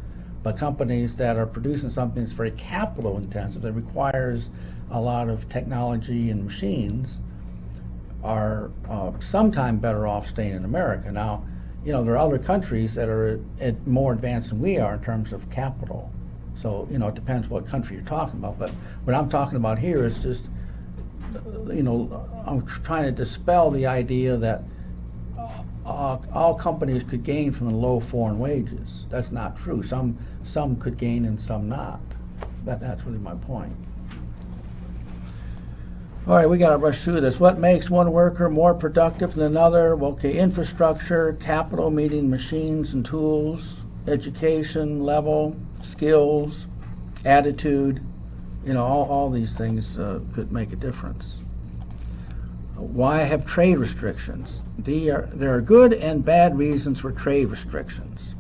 But companies that are producing something that's very capital intensive, that requires a lot of technology and machines, are sometimes better off staying in America. Now, there are other countries that are more advanced than we are in terms of capital. So, it depends what country you're talking about. But what I'm talking about here is just, I'm trying to dispel the idea that all companies could gain from the low foreign wages. That's not true. Some could gain and some not. That's really my point. All right, we got to rush through this. What makes one worker more productive than another? Okay, infrastructure, capital, meaning machines and tools, education level, skills, attitude. All these things could make a difference. Why have trade restrictions? There are good and bad reasons for trade restrictions.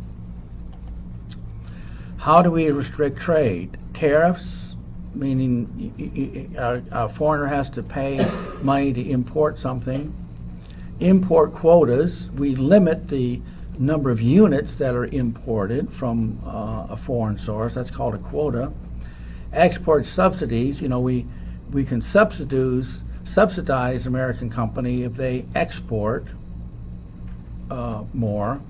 How do we restrict trade? Tariffs, meaning a foreigner has to pay money to import something. Import quotas, we limit the number of units that are imported from a foreign source. That's called a quota. Export subsidies, we can subsidize American company if they export more.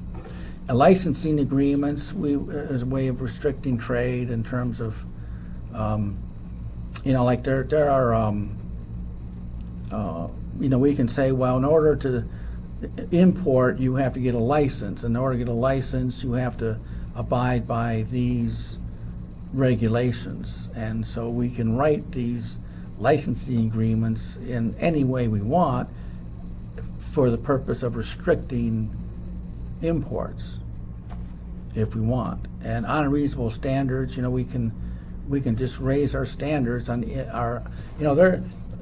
Licensing agreements as a way of restricting trade in terms of, like there are, we can say, well, in order to import, you have to get a license. In order to get a license, you have to abide by these regulations. And so we can write these licensing agreements in any way we want for the purpose of restricting imports if we want. And on reasonable standards, we can just raise our standards on our,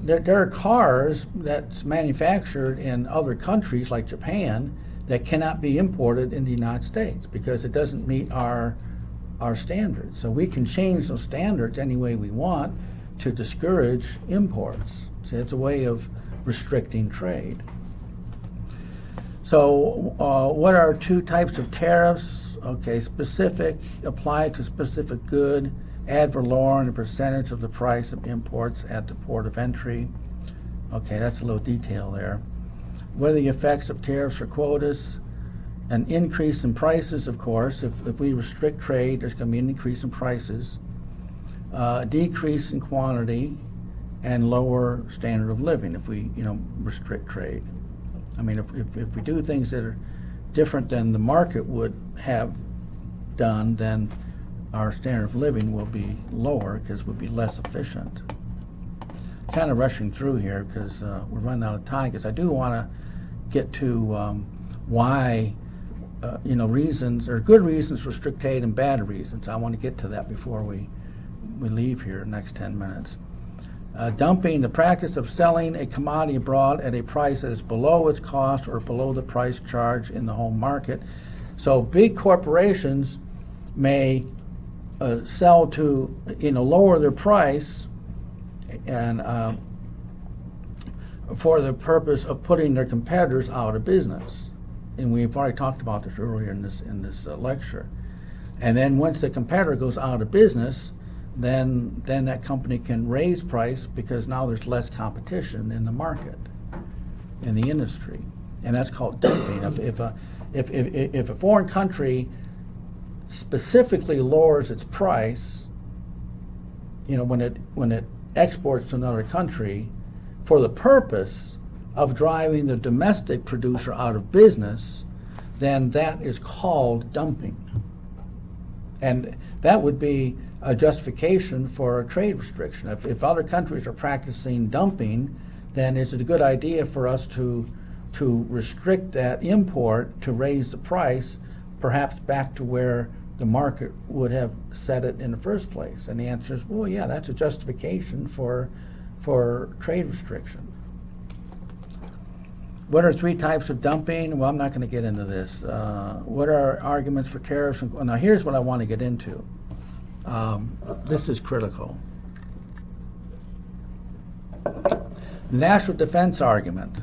there are cars that's manufactured in other countries like Japan that cannot be imported in the United States because it doesn't meet our standards. So we can change those standards any way we want to discourage imports. So it's a way of restricting trade. So what are two types of tariffs? Okay, specific, applied to specific good, ad valorem, a percentage of the price of imports at the port of entry. Okay, that's a little detail there. What are the effects of tariffs or quotas? An increase in prices, of course. If we restrict trade, there's going to be an increase in prices. Decrease in quantity and lower standard of living if we, restrict trade. I mean, if we do things that are different than the market would have done, then our standard of living will be lower because we'll be less efficient. Kind of rushing through here because we're running out of time, because I do want to get to why, reasons, or good reasons for strict aid and bad reasons. I want to get to that before we leave here in the next 10 minutes. Dumping, the practice of selling a commodity abroad at a price that is below its cost or below the price charged in the home market. So big corporations may sell to, lower their price and for the purpose of putting their competitors out of business. And we've already talked about this earlier in this lecture. And then once the competitor goes out of business, then that company can raise price because now there's less competition in the market, in the industry, and that's called dumping. If a foreign country specifically lowers its price, when it exports to another country for the purpose of driving the domestic producer out of business, then that is called dumping. And that would be a justification for a trade restriction. If other countries are practicing dumping, then is it a good idea for us to restrict that import to raise the price, perhaps back to where the market would have set it in the first place? And the answer is, well, yeah, that's a justification for trade restriction. What are 3 types of dumping? Well, I'm not going to get into this. What are arguments for tariffs? Now, here's what I want to get into. This is critical. National defense argument.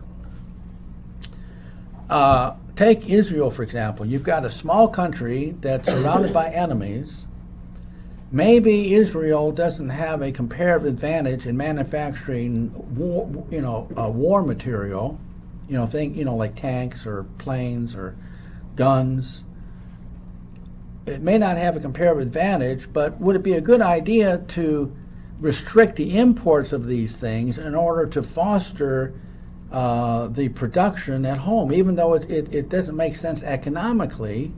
Take Israel, for example. You've got a small country that's surrounded by enemies. Maybe Israel doesn't have a comparative advantage in manufacturing war material. Like tanks or planes or guns. It may not have a comparative advantage, but would it be a good idea to restrict the imports of these things in order to foster the production at home, even though it doesn't make sense economically?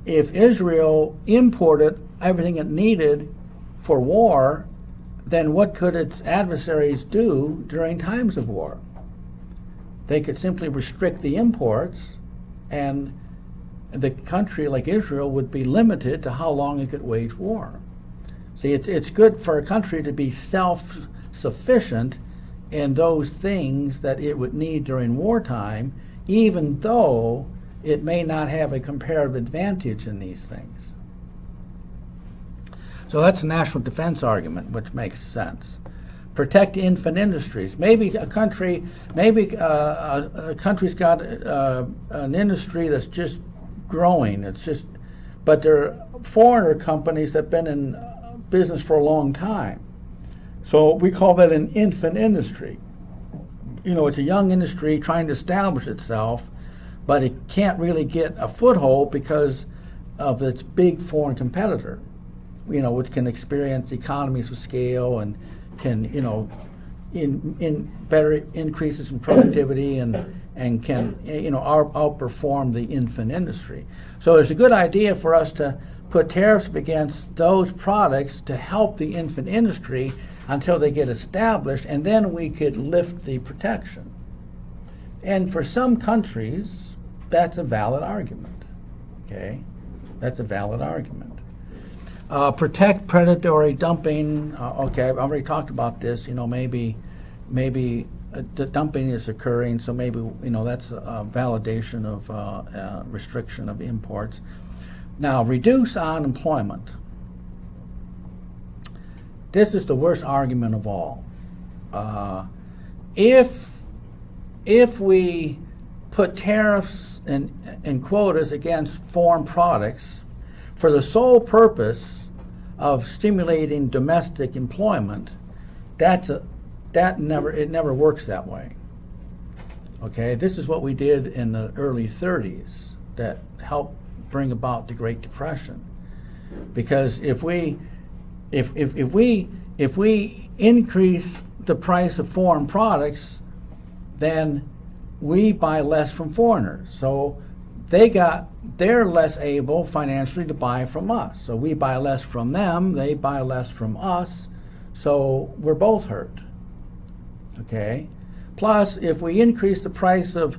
If Israel imported everything it needed for war, then what could its adversaries do during times of war? They could simply restrict the imports, and the country like Israel would be limited to how long it could wage war. See, it's good for a country to be self-sufficient in those things that it would need during wartime, even though it may not have a comparative advantage in these things. So that's a national defense argument, which makes sense. Protect infant industries. Maybe a country's got an industry that's just growing. But they're foreigner companies that have been in business for a long time. So we call that an infant industry. It's a young industry trying to establish itself, but it can't really get a foothold because of its big foreign competitor, which can experience economies of scale and can, in better increases in productivity and can, outperform the infant industry. So it's a good idea for us to put tariffs against those products to help the infant industry until they get established, and then we could lift the protection. And for some countries, that's a valid argument. Okay, that's a valid argument. Protect predatory dumping. Okay, I've already talked about this. Maybe the dumping is occurring, so maybe that's a validation of restriction of imports. Now, reduce unemployment. This is the worst argument of all. If we put tariffs and quotas against foreign products for the sole purpose of stimulating domestic employment, it never works that way. Okay, this is what we did in the early 30s that helped bring about the Great Depression. Because if we increase the price of foreign products, then we buy less from foreigners. So they're less able financially to buy from us. So we buy less from them, they buy less from us, so we're both hurt. Okay? Plus, if we increase the price of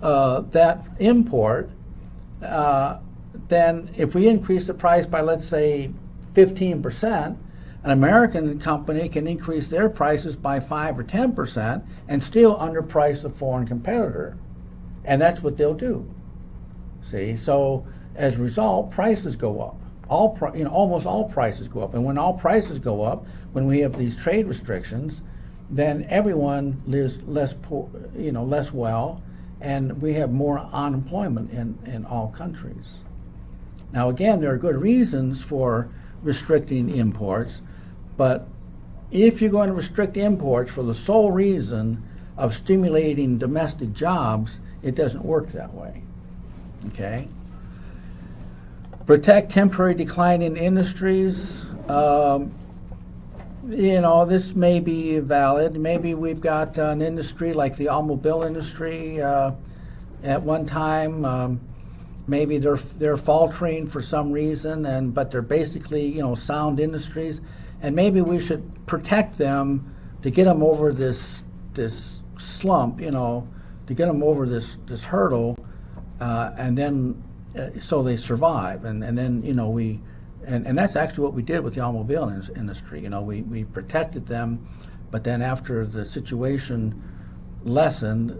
that import, then if we increase the price by, let's say, 15%, an American company can increase their prices by 5 or 10% and still underprice a foreign competitor. And that's what they'll do. See, so as a result, prices go up. Almost all prices go up. And when all prices go up, when we have these trade restrictions, then everyone lives less well, and we have more unemployment in all countries. Now, again, there are good reasons for restricting imports, but if you're going to restrict imports for the sole reason of stimulating domestic jobs, it doesn't work that way. Okay? Protect temporary decline in industries. This may be valid. Maybe we've got an industry like the automobile industry at one time. Maybe they're faltering for some reason, but they're basically sound industries, and maybe we should protect them to get them over this slump, to get them over this hurdle, and then so they survive, and then and that's actually what we did with the automobile industry. We protected them, but then after the situation lessened,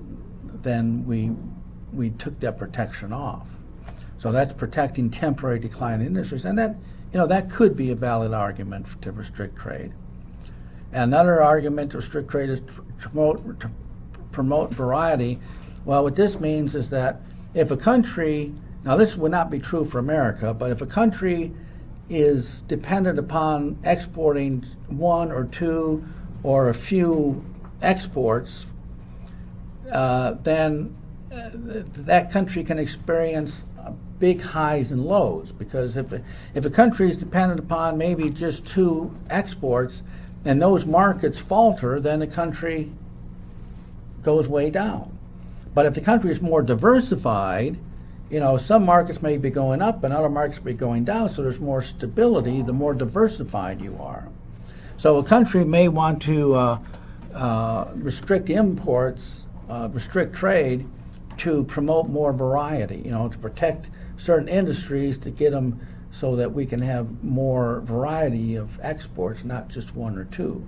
then we took that protection off. So that's protecting temporary decline in industries, and that could be a valid argument to restrict trade. Another argument to restrict trade is to promote variety. Well, what this means is that if a country, now this would not be true for America, but if a country is dependent upon exporting one or two or a few exports, then that country can experience big highs and lows, because if a country is dependent upon maybe just 2 exports and those markets falter, then the country goes way down. But if the country is more diversified, some markets may be going up and other markets may be going down, so there's more stability the more diversified you are. So a country may want to restrict imports, restrict trade to promote more variety, to protect certain industries, to get them so that we can have more variety of exports, not just 1 or 2.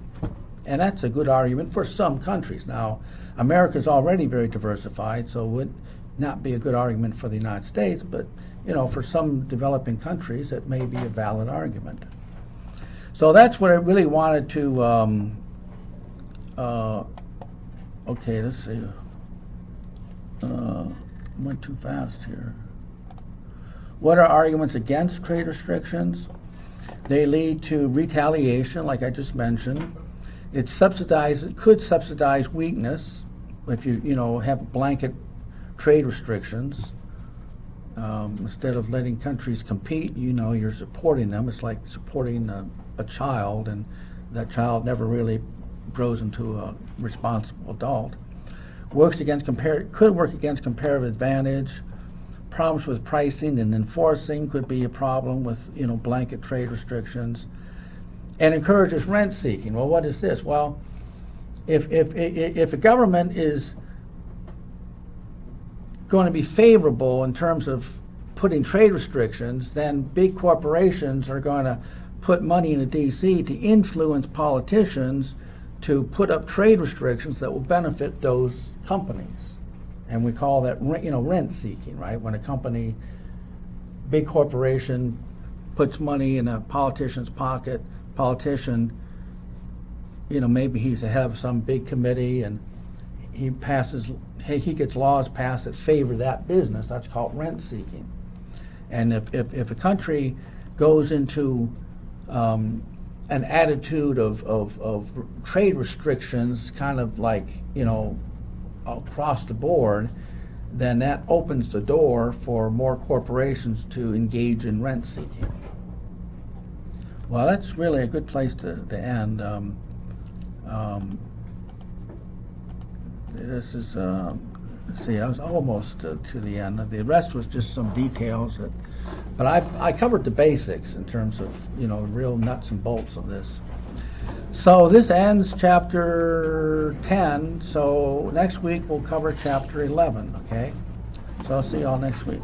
And that's a good argument for some countries. Now, America's already very diversified, so it would not be a good argument for the United States, but for some developing countries, it may be a valid argument. So that's what I really wanted to. Okay, let's see. Went too fast here. What are arguments against trade restrictions? They lead to retaliation, like I just mentioned. It could subsidize weakness if you have blanket trade restrictions. Instead of letting countries compete, you're supporting them. It's like supporting a child, and that child never really grows into a responsible adult. Could work against comparative advantage. Problems with pricing and enforcing could be a problem with blanket trade restrictions. And encourages rent seeking. Well, what is this? Well, if a government is going to be favorable in terms of putting trade restrictions, then big corporations are going to put money into D.C. to influence politicians to put up trade restrictions that will benefit those companies. And we call that rent seeking, right? When a big corporation puts money in a politician's pocket, maybe he's the head of some big committee, and he gets laws passed that favor that business. That's called rent seeking. And if a country goes into an attitude of trade restrictions, kind of like across the board, then that opens the door for more corporations to engage in rent seeking. Well, that's really a good place to end. This is let's see, I was almost to the end. The rest was just some details but I covered the basics in terms of, real nuts and bolts of this. So this ends chapter 10. So next week we'll cover chapter 11, okay? So I'll see y'all next week.